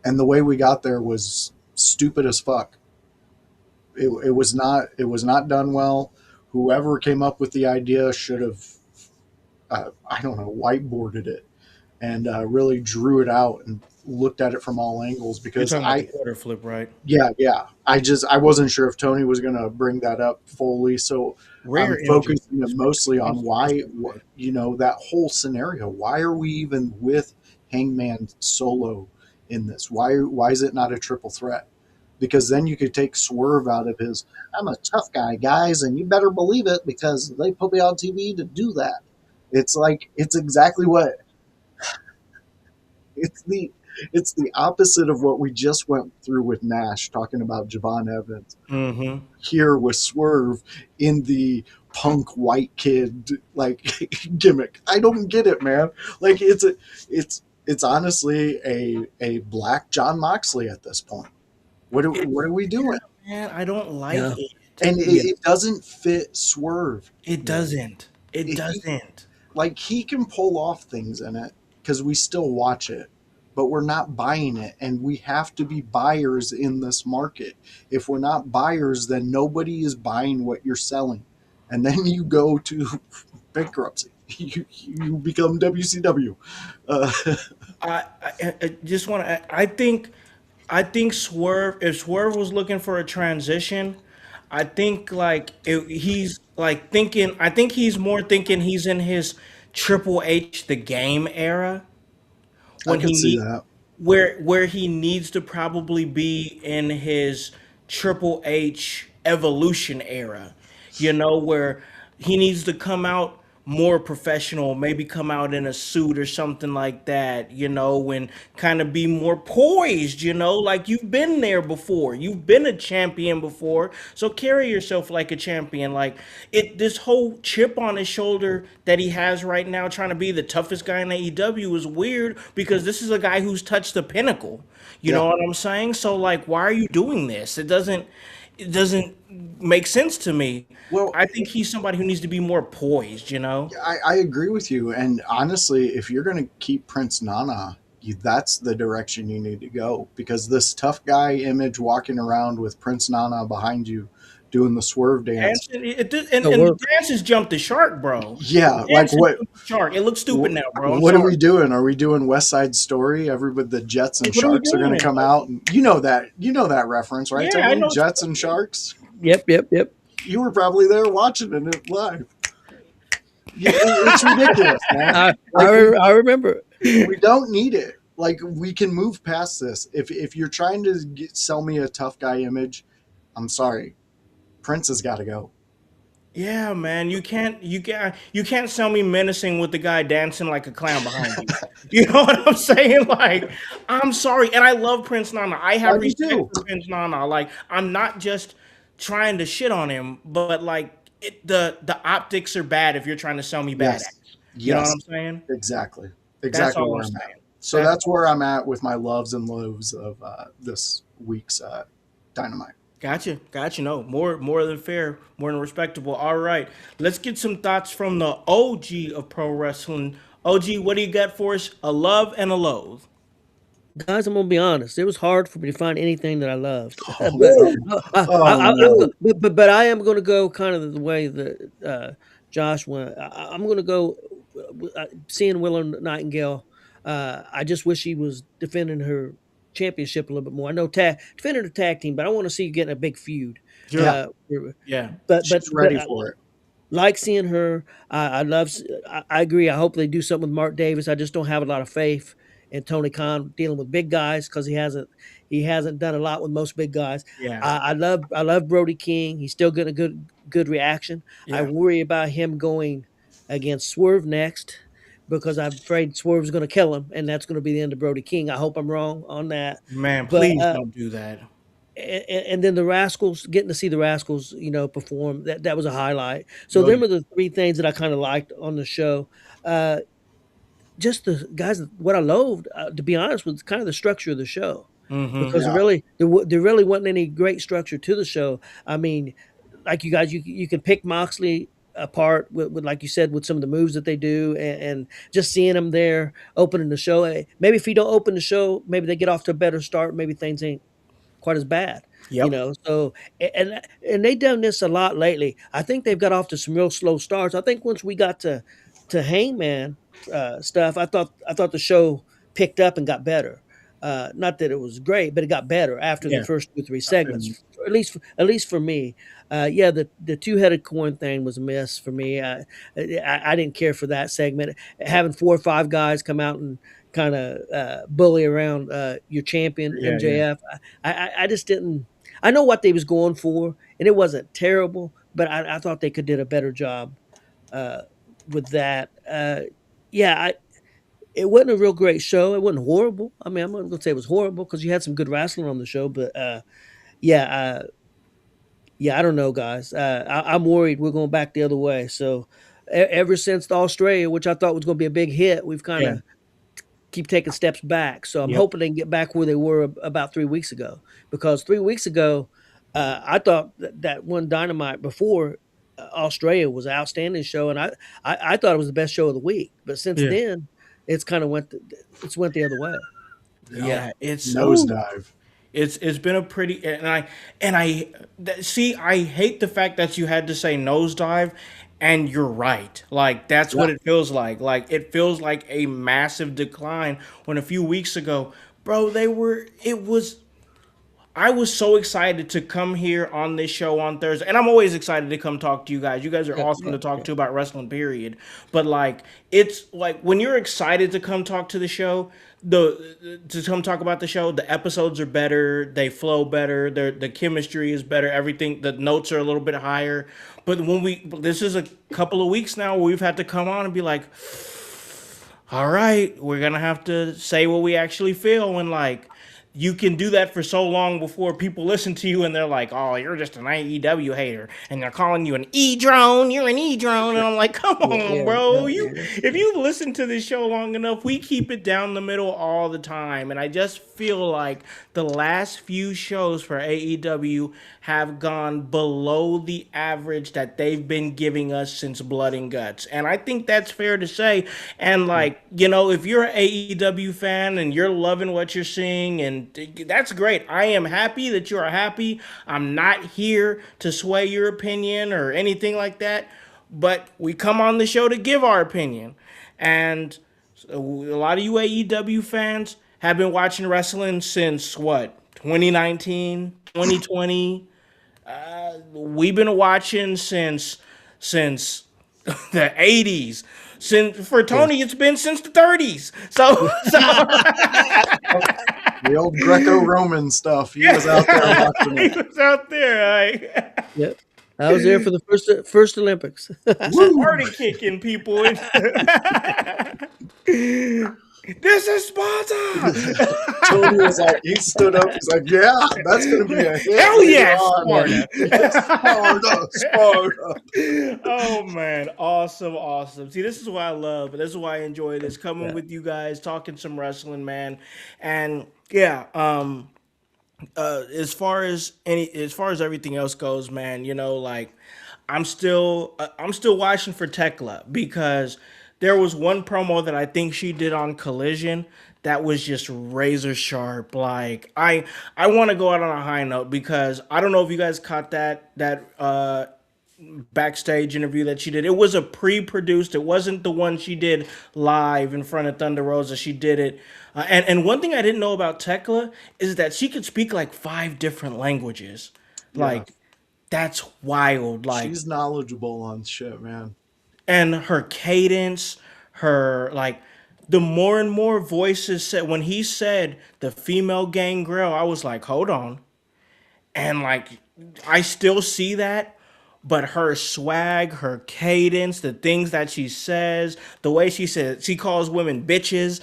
And the way we got there was stupid as fuck. It was not done well. Whoever came up with the idea should have, I don't know, whiteboarded it and really drew it out and looked at it from all angles because You're talking about the quarter flip, right? Yeah. I wasn't sure if Tony was going to bring that up fully. So I'm focusing mostly on why, that whole scenario. Why are we even with Hangman solo in this? Why is it not a triple threat? Because then you could take Swerve out of his, I'm a tough guy, guys, and you better believe it because they put me on TV to do that. It's like, it's exactly what, it's the opposite of what we just went through with Nash, talking about Javon Evans. Mm-hmm. Here with Swerve in the punk white kid like gimmick. I don't get it, man. Like it's honestly a black John Moxley at this point. What are we doing? Man, I don't like it. And it doesn't fit Swerve. It doesn't. It doesn't. Like he can pull off things in it because we still watch it, but we're not buying it, and we have to be buyers in this market. If we're not buyers, then nobody is buying what you're selling, and then you go to bankruptcy. You become WCW. I just want to. I think Swerve. If Swerve was looking for a transition, I think he's like thinking. I think he's more thinking he's in his Triple H the Game era I can see that. where he needs to probably be in his Triple H Evolution era, where he needs to come out more professional, maybe come out in a suit or something like that, and kind of be more poised, like you've been there before. You've been a champion before, so carry yourself like a champion. Like this whole chip on his shoulder that he has right now, trying to be the toughest guy in AEW is weird because this is a guy who's touched the pinnacle. You know what I'm saying? So like, why are you doing this? It doesn't make sense to me. Well, I think he's somebody who needs to be more poised, I agree with you. And honestly, if you're going to keep Prince Nana, that's the direction you need to go because this tough guy image walking around with Prince Nana behind you doing the Swerve dance. And the dances jumped the shark, bro. Yeah, like what? Shark. It looks stupid now, bro. What are we doing? Are we doing West Side Story? Everybody, the Jets and Sharks are going to come out, and you know that reference, right? Yeah, I know. Jets and Sharks. Yep. You were probably there watching it live. It's ridiculous, man. I remember. We don't need it. Like we can move past this. If you're trying to sell me a tough guy image, I'm sorry. Prince has got to go. Yeah, man, you can't sell me menacing with the guy dancing like a clown behind you. You know what I'm saying? Like, I'm sorry, and I love Prince Nana. I I have do respect too. for Prince Nana. Like, I'm not just trying to shit on him, but like, the optics are bad if you're trying to sell me badass. Yes. You know what Yes. I'm saying? Exactly. That's Exactly all where I'm I'm at. saying. So That's that's where I'm at with my loves and lows of this week's Dynamite. Gotcha. No, more than fair, more than respectable. All right, let's get some thoughts from the OG of pro wrestling. OG, what do you got for us? A love and a loathe. Guys, I'm gonna be honest. It was hard for me to find anything that I loved, Oh but no! Oh no! but I am gonna go kind of the way that Josh went. I'm gonna go seeing Willow Nightingale. I just wish she was defending her championship a little bit more. I know defending the tag team, but I want to see you getting a big feud. Yeah, Sure. Yeah. she's ready for it. Like seeing her. I love. I agree. I hope they do something with Mark Davis. I just don't have a lot of faith in Tony Khan dealing with big guys because he hasn't done a lot with most big guys. Yeah. I love Brody King. He's still getting a good reaction. I Yeah. worry about him going against Swerve next because I'm afraid Swerve's going to kill him, and that's going to be the end of Brody King. I hope I'm wrong on that, Man, but please don't do that. and then the Rascals, getting to see the Rascals, perform, that was a highlight. So Oh, them yeah. are the three things that I kind of liked on the show. Uh, just the guys, what I loved, to be honest, was kind of the structure of the show, Mm-hmm. because Yeah, there really wasn't any great structure to the show. I mean, like you guys, you can pick Moxley apart with like you said, with some of the moves that they do, and just seeing them there opening the show. Maybe if you don't open the show, maybe they get off to a better start. Maybe things ain't quite as bad, Yep. So and they done this a lot lately. I think they've got off to some real slow starts. I think once we got to Hangman stuff, I thought the show picked up and got better. Not that it was great, but it got better after the Yeah. first 2 or 3 I feel you. segments. At least for me, yeah. The two-headed coin thing was a miss for me. I didn't care for that segment. Having 4 or 5 guys come out and kind of bully around your champion Yeah. MJF. I just didn't. I know what they was going for, and it wasn't terrible, but I thought they could did a better job uh, with that. Yeah, it wasn't a real great show. It wasn't horrible. I mean, I'm not gonna say it was horrible because you had some good wrestling on the show, but yeah, yeah, I don't know, guys. I'm worried we're going back the other way. So ever since the Australia, which I thought was going to be a big hit, we've kind Yeah. of keep taking steps back. So I'm Yep. hoping they can get back where they were about 3 weeks ago. Because 3 weeks ago, I thought that one Dynamite before Australia was an outstanding show, and I thought it was the best show of the week. But since Yeah. then, it's kind of went the other way. Yeah. It's nosedive. it's been a pretty, see, I hate the fact that you had to say nosedive, and you're right. Like, that's Yeah, what it feels like. Like, it feels like a massive decline when a few weeks ago, bro, I was so excited to come here on this show on Thursday, and I'm always excited to come talk to you guys. You guys are Yeah, awesome yeah, to talk yeah. to about wrestling, period. But like, it's like when you're excited to come talk to the show, to come talk about the show, the episodes are better, they flow better, the chemistry is better, everything, the notes are a little bit higher. But this is a couple of weeks now where we've had to come on and be like, all right, we're gonna have to say what we actually feel, and like, you can do that for so long before people listen to you and they're like, oh, you're just an AEW hater, and they're calling you an e-drone, you're an e-drone, and I'm like, come Yeah, on, yeah, bro, yeah, you yeah. if you listen to this show long enough, we keep it down the middle all the time, and I just feel like the last few shows for AEW have gone below the average that they've been giving us since Blood and Guts. And I think that's fair to say. And like, if you're an AEW fan and you're loving what you're seeing, and that's great. I am happy that you're happy. I'm not here to sway your opinion or anything like that. But we come on the show to give our opinion. And so a lot of you AEW fans have been watching wrestling since what? 2019, 2020. We've been watching since the 80s. Since for yeah. Tony, it's been since the 30s. So The old Greco-Roman stuff. He was out there watching he it. was out there. Like, Yep. I was there for the first Olympics. Party kicking people. This is Sparta. Tony was like, he stood up. He's like, yeah, that's going to be a hit Hell later yes, on. Sparta. Sparta, Sparta. Oh man, awesome, awesome. See, this is what I love. This is why I enjoy this coming with you guys, talking some wrestling, man. And yeah, as far as everything else goes, man, like I'm still watching for Thekla because there was one promo that I think she did on Collision that was just razor sharp. Like I want to go out on a high note because I don't know if you guys caught that backstage interview that she did. It was a pre-produced. It wasn't the one she did live in front of Thunder Rosa. She did it. And one thing I didn't know about Thekla is that she could speak like 5 different languages. Yeah. Like that's wild. Like She's knowledgeable on shit, man. and her cadence, her like the more and more voices said when he said the female gangrel, I was like, hold on. And like I still see that, but her swag, her cadence, the things that she says, the way she says she calls women bitches,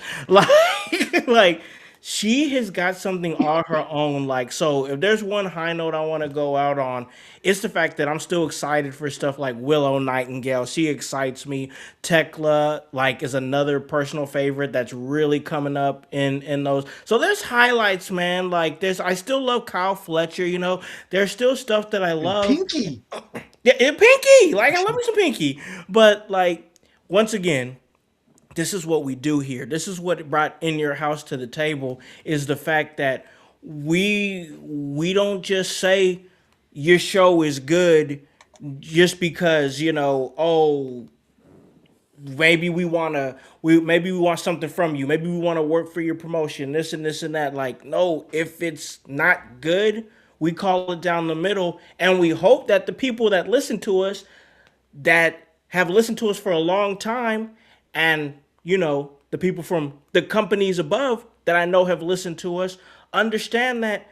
like she has got something on her own. Like, so if there's one high note I want to go out on, it's the fact that I'm still excited for stuff like Willow Nightingale. She excites me. Thekla, like, is another personal favorite that's really coming up in those. So there's highlights, man. Like, I still love Kyle Fletcher. There's still stuff that I love. Pinky. Yeah, and Pinky. Like, I love me some Pinky. But like, once again, this is what we do here. This is what brought In Your House to the table is the fact that we don't just say your show is good just because, maybe maybe we want something from you. Maybe we want to work for your promotion, this and this and that. Like, no, if it's not good, we call it down the middle and we hope that the people that listen to us that have listened to us for a long time and the people from the companies above that I know have listened to us understand that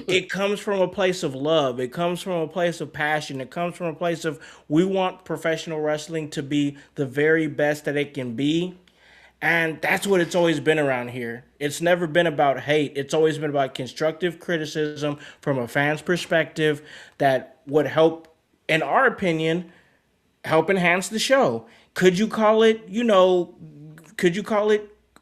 it comes from a place of love. It comes from a place of passion. It comes from a place of we want professional wrestling to be the very best that it can be. And that's what it's always been around here. It's never been about hate. It's always been about constructive criticism from a fan's perspective that would help, in our opinion, help enhance the show. Could you call it,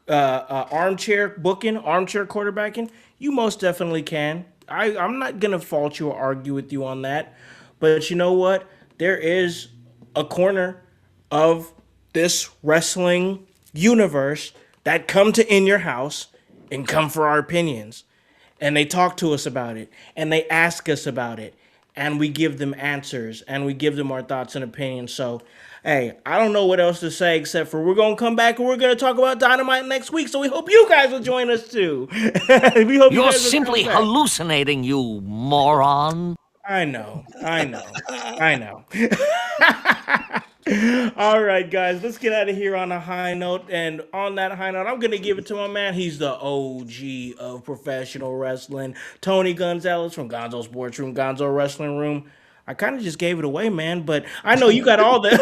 armchair booking, armchair quarterbacking? You most definitely can. I'm not going to fault you or argue with you on that. But you know what? There is a corner of this wrestling universe that come to In Your House and come for our opinions. And they talk to us about it. And they ask us about it. And we give them answers. And we give them our thoughts and opinions. So, hey, I don't know what else to say except for we're going to come back and we're going to talk about Dynamite next week. So we hope you guys will join us too. We hope You're simply hallucinating, you moron. I know. All right, guys, let's get out of here on a high note. And on that high note, I'm going to give it to my man. He's the OG of professional wrestling, Tony Gonzalez from Gonzo Sports Room, Gonzo Wrestling Room. I kind of just gave it away, man, but I know you got all the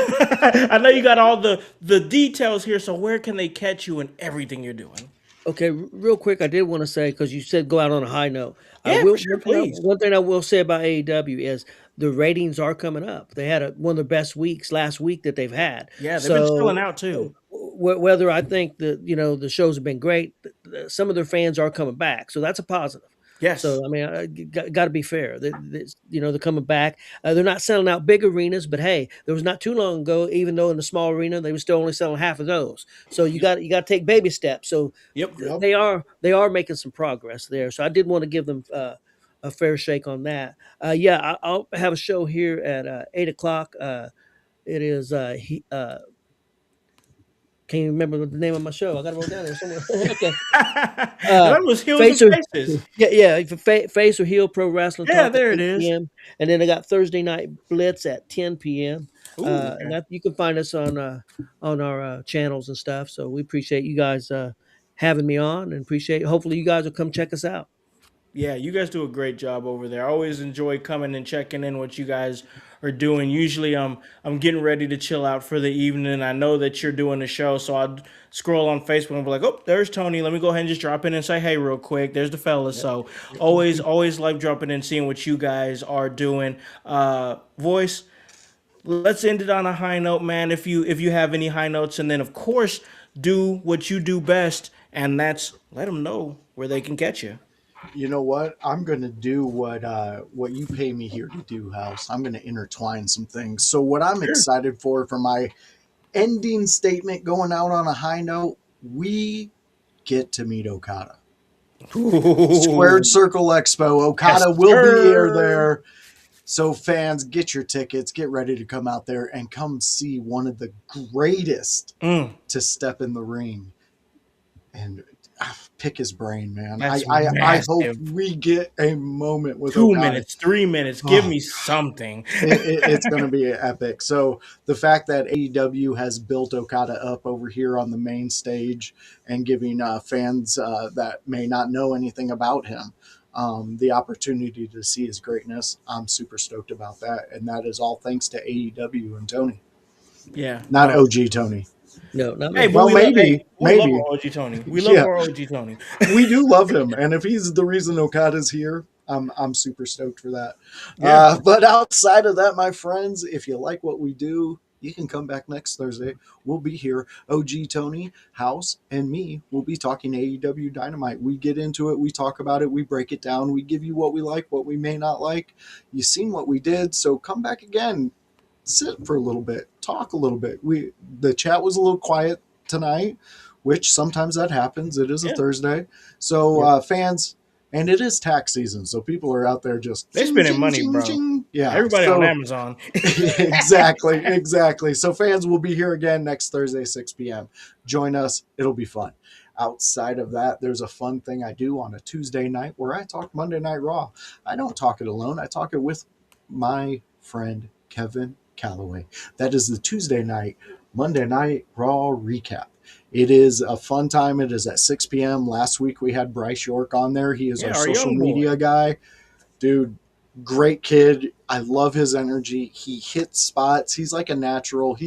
details here. So where can they catch you in everything you're doing? Okay, real quick, I did want to say because you said go out on a high note. Yeah, for sure, please. One thing I will say about AEW is the ratings are coming up. They had one of the best weeks last week that they've had. Yeah, they've been selling out too. Whether I think that the shows have been great, some of their fans are coming back, so that's a positive. Yes. So I mean, got to be fair. They're coming back. They're not selling out big arenas, but hey, there was not too long ago. Even though in the small arena they were still only selling half of those. So you got to take baby steps. So they are making some progress there. So I did want to give them a fair shake on that. I'll have a show here at 8:00. It is can't even remember the name of my show. I got it wrote down there somewhere. Okay. That was Heels and Faces. Yeah. Face or Heel Pro Wrestling. Yeah, there it is. PM. And then I got Thursday Night Blitz at 10 p.m. And that, you can find us on our channels and stuff. So we appreciate you guys having me on, and hopefully you guys will come check us out. Yeah, you guys do a great job over there. I always enjoy coming and checking in what you guys are doing. Usually I'm getting ready to chill out for the evening. I know that you're doing a show, so I'd scroll on Facebook and be like, "Oh, there's Tony. Let me go ahead and just drop in and say hey real quick. There's the fellas." So always like dropping in, seeing what you guys are doing. Voice, let's end it on a high note, man. If you have any high notes, and then of course do what you do best, and that's let them know where they can catch you. You know what? I'm going to do what you pay me here to do, House. I'm going to intertwine some things. So what I'm Sure. excited for my ending statement, going out on a high note, we get to meet Okada. Squared Ooh. Circle Expo. Yes, Okada will be here sir. there. So fans, get your tickets, get ready to come out there and come see one of the greatest Mm, to step in the ring and pick his brain, man. that's I hope massive. we get a moment with 2 minutes, Okada. 3 minutes. Give Oh, me something. it's going to be epic. So the fact that AEW has built Okada up over here on the main stage and giving fans that may not know anything about him the opportunity to see his greatness, I'm super stoked about that. And that is all thanks to AEW and Tony, Yeah, not no. OG Tony. No, not Hey, me. but Well, hey, maybe, we love maybe. our OG Tony. We love Yeah, our OG Tony. we do love him, and if he's the reason Okada's here, I'm super stoked for that. Yeah. But outside of that, my friends, if you like what we do, you can come back next Thursday. We'll be here. OG Tony, House, and me will be talking AEW Dynamite. We get into it, we talk about it, we break it down, we give you what we like, what we may not like. You've seen what we did, so come back again. Sit for a little bit, talk a little bit. The chat was a little quiet tonight, which sometimes that happens. It is a Yeah. Thursday, so Yeah. fans, and it is tax season, so people are out there just They ching spending ching money, ching bro. ching. Yeah, Everybody on so Amazon. exactly. So fans will be here again next Thursday, 6 p.m. Join us; it'll be fun. Outside of that, there's a fun thing I do on a Tuesday night where I talk Monday Night Raw. I don't talk it alone. I talk it with my friend Kevin Calloway. That is the Tuesday night, Monday Night Raw recap. It is a fun time. It is at 6 p.m. Last week we had Bryce York on there. He is Yeah, our our social young boy. media guy. Dude, great kid. I love his energy. He hits spots. He's like a natural.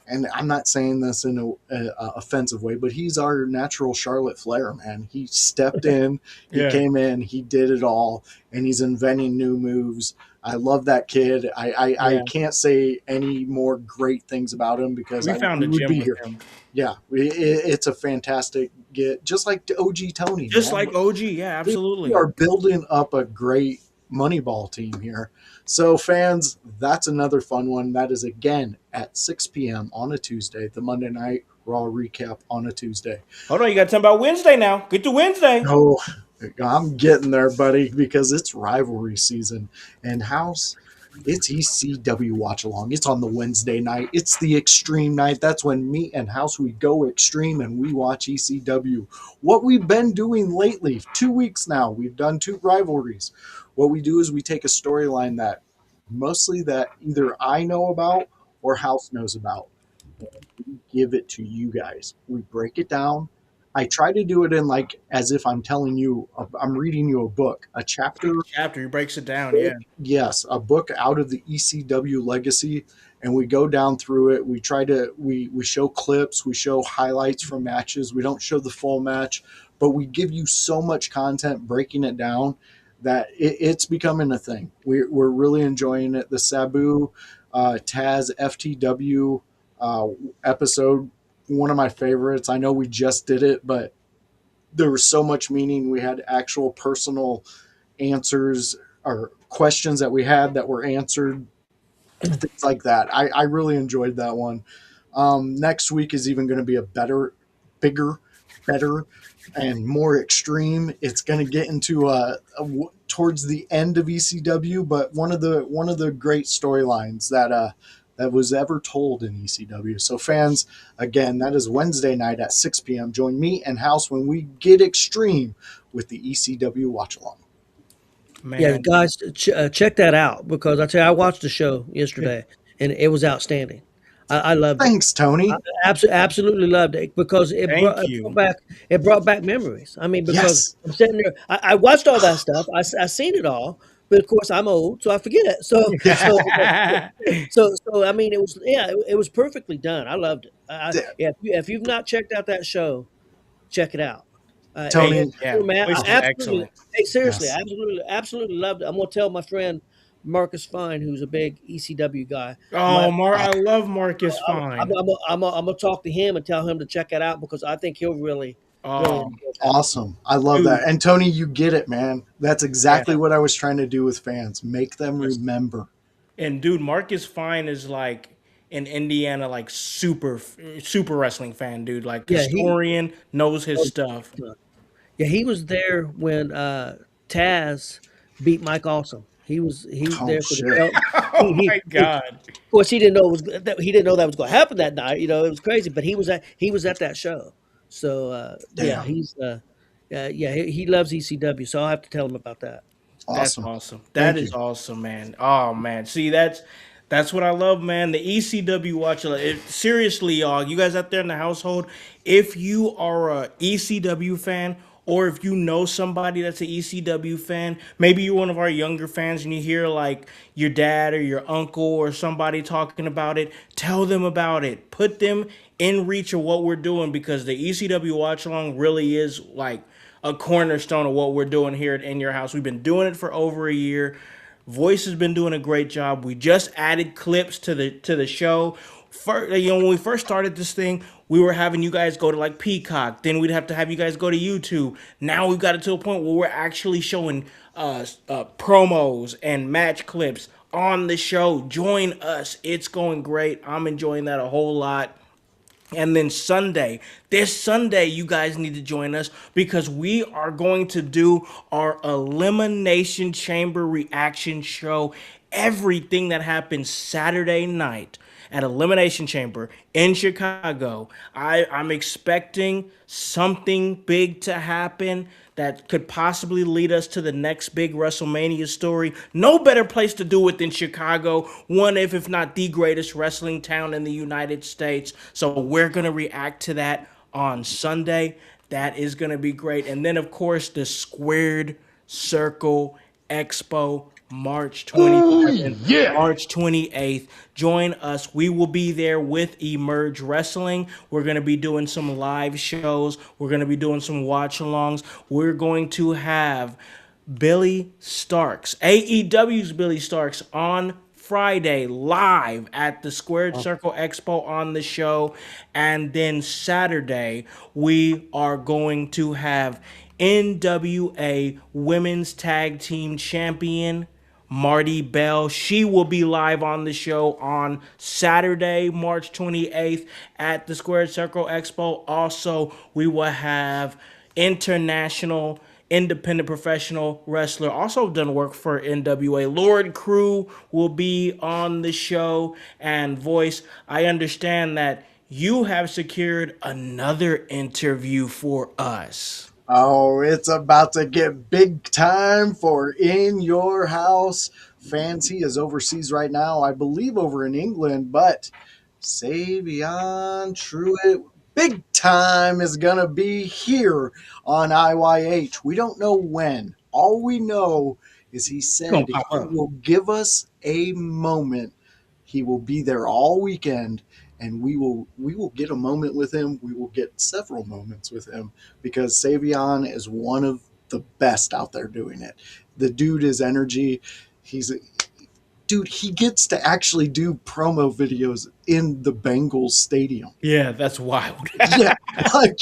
And I'm not saying this in a offensive way, but he's our natural Charlotte Flair, man. He stepped in, he Yeah. came in, he did it all, and he's inventing new moves. I love that kid. I Yeah. can't say any more great things about him because We found we a would gym be with here. him. Yeah, it's a fantastic get, just like OG Tony, Just man. like OG. Yeah, We absolutely. are building up a great Moneyball team here. So, fans, that's another fun one. That is again at 6 p.m. on a Tuesday, the Monday Night Raw recap on a Tuesday. Hold on, you got to talk about Wednesday now. Get to Wednesday. Oh, I'm getting there, buddy, because it's rivalry season. And House, it's ECW watch along. It's on the Wednesday night. It's the extreme night. That's when me and House we go extreme and we watch ECW. What we've been doing lately, 2 weeks now, we've done two rivalries. What we do is we take a storyline that mostly that either I know about or House knows about, give it to you guys. We break it down. I try to do it in like as if I'm telling you, I'm reading you a book, a chapter. Chapter, he breaks it down. Yeah. Yes, a book out of the ECW legacy, and we go down through it. We try to we show clips, we show highlights from matches. We don't show the full match, but we give you so much content breaking it down that it's becoming a thing. We're really enjoying it. The Sabu Taz FTW uh, episode, one of my favorites. I know we just did it, but there was so much meaning. We had actual personal answers or questions that we had that were answered, things like that. I really enjoyed that one. Next week is even going to be a bigger, better, and more extreme. It's going to get into towards the end of ECW, but one of the great storylines that was ever told in ECW. So fans, again, that is Wednesday night at 6 p.m. Join me and House when we get extreme with the ECW watch along. Yeah, Man. guys, check that out because I tell you, I watched the show Yeah. yesterday and it was outstanding. I loved it. Thanks, Tony. Absolutely loved it because Thank it brought you. back it brought back memories. I mean, because Yes. I'm sitting there, I watched all that stuff. I seen it all, but of course I'm old, so I forget. Yeah. So I mean, it was it was perfectly done. I loved it. Yeah, if you've not checked out that show, check it out. Hey, Tony. yeah, I voice is absolutely, excellent. hey, seriously, Yes. absolutely loved it. I'm gonna tell my friend Marcus Fine, who's a big ECW guy. Oh, I love Marcus Fine. I'm gonna talk to him and tell him to check it out because I think he'll really Oh, enjoy that. Awesome. I love dude, that. And Tony, you get it, man. That's yeah. exactly what I was trying to do with fans. Make them remember. And dude, Marcus Fine is like an Indiana like super wrestling fan, dude. Like Yeah, historian, knows his stuff. yeah, he was there when Taz beat Mike Awesome. He was Oh there for the shit. belt. Oh my Of god. course he didn't know he didn't know that was going to happen that night. You know, it was crazy, but he was at that show. So yeah, Damn. he's yeah, he loves ECW. So I'll have to tell him about that. That's Awesome. awesome. That Thank is you. awesome, man. Oh man. See, that's what I love, man. The ECW watch. Seriously, y'all, you guys out there in the household, if you are a ECW fan, or if you know somebody that's an ECW fan, maybe you're one of our younger fans and you hear like your dad or your uncle or somebody talking about it, tell them about it. Put them in reach of what we're doing because the ECW watch along really is like a cornerstone of what we're doing here at In Your House. We've been doing it for over a year. Voice has been doing a great job. We just added clips to the show. First, when we first started this thing, we were having you guys go to like Peacock. Then we'd have to have you guys go to YouTube. Now we've got it to a point where we're actually showing promos and match clips on the show. Join us. It's going great. I'm enjoying that a whole lot. And then this Sunday, you guys need to join us because we are going to do our Elimination Chamber reaction show. Everything that happened Saturday night at Elimination Chamber in Chicago. I'm expecting something big to happen that could possibly lead us to the next big WrestleMania story. No better place to do it than Chicago, one of, if not the greatest wrestling town in the United States. So we're going to react to that on Sunday. That is going to be great. And then, of course, the Squared Circle Expo, March 27th, March 28th. Join us. We will be there with Emerge Wrestling. We're going to be doing some live shows. We're going to be doing some watch alongs. We're going to have Billy Starks, AEW's Billy Starks, on Friday live at the Squared Circle Expo on the show. And then Saturday, we are going to have NWA Women's Tag Team Champion Marty Bell. She will be live on the show on Saturday, March 28th at the Squared Circle Expo. Also, we will have international independent professional wrestler, also done work for NWA, Lord Crew, will be on the show. And Voice, I understand that you have secured another interview for us. Oh, it's about to get big time for In Your House fans. He is overseas right now, I believe over in England, but Savion Truitt, big time, is going to be here on IYH. We don't know when. All we know is he said he will give us a moment. He will be there all weekend, and we will get a moment with him. We will get several moments with him because Savion is one of the best out there doing it. The dude is energy. Dude, he gets to actually do promo videos in the Bengals stadium. Yeah, that's wild. Yeah, like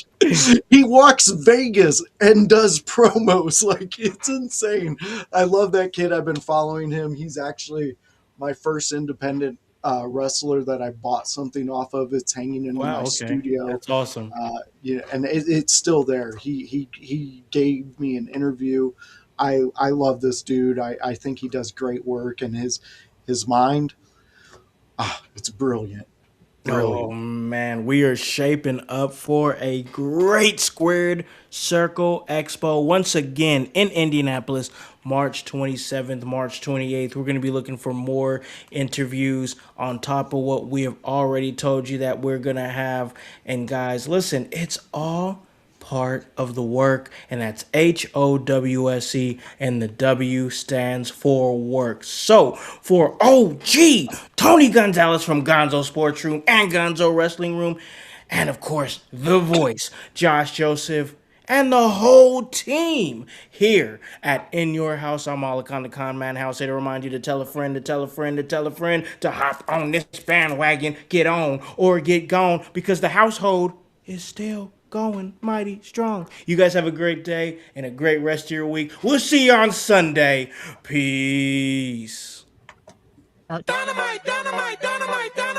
he walks Vegas and does promos. Like, it's insane. I love that kid. I've been following him. He's actually my first independent wrestler that I bought something off of. It's hanging in Wow, my okay. studio. That's awesome. Yeah, and it's still there. He gave me an interview. I love this dude. I think he does great work, and his mind, it's brilliant. Oh man, we are shaping up for a great Squared Circle Expo once again in Indianapolis, March 27th, March 28th. We're going to be looking for more interviews on top of what we have already told you that we're going to have. And guys, listen, it's all part of the work, and that's HOWSE, and the W stands for work. So, for OG Tony Gonzalez from Gonzo Sports Room and Gonzo Wrestling Room, and of course, the voice, Josh Joseph, and the whole team here at In Your House, I'm Malakan the Con Man House, here to remind you to tell a friend, to tell a friend, to tell a friend, to hop on this bandwagon, get on or get gone, because the household is still going mighty strong. You guys have a great day and a great rest of your week. We'll see you on Sunday. Peace. Dynamite, dynamite, dynamite, dynamite.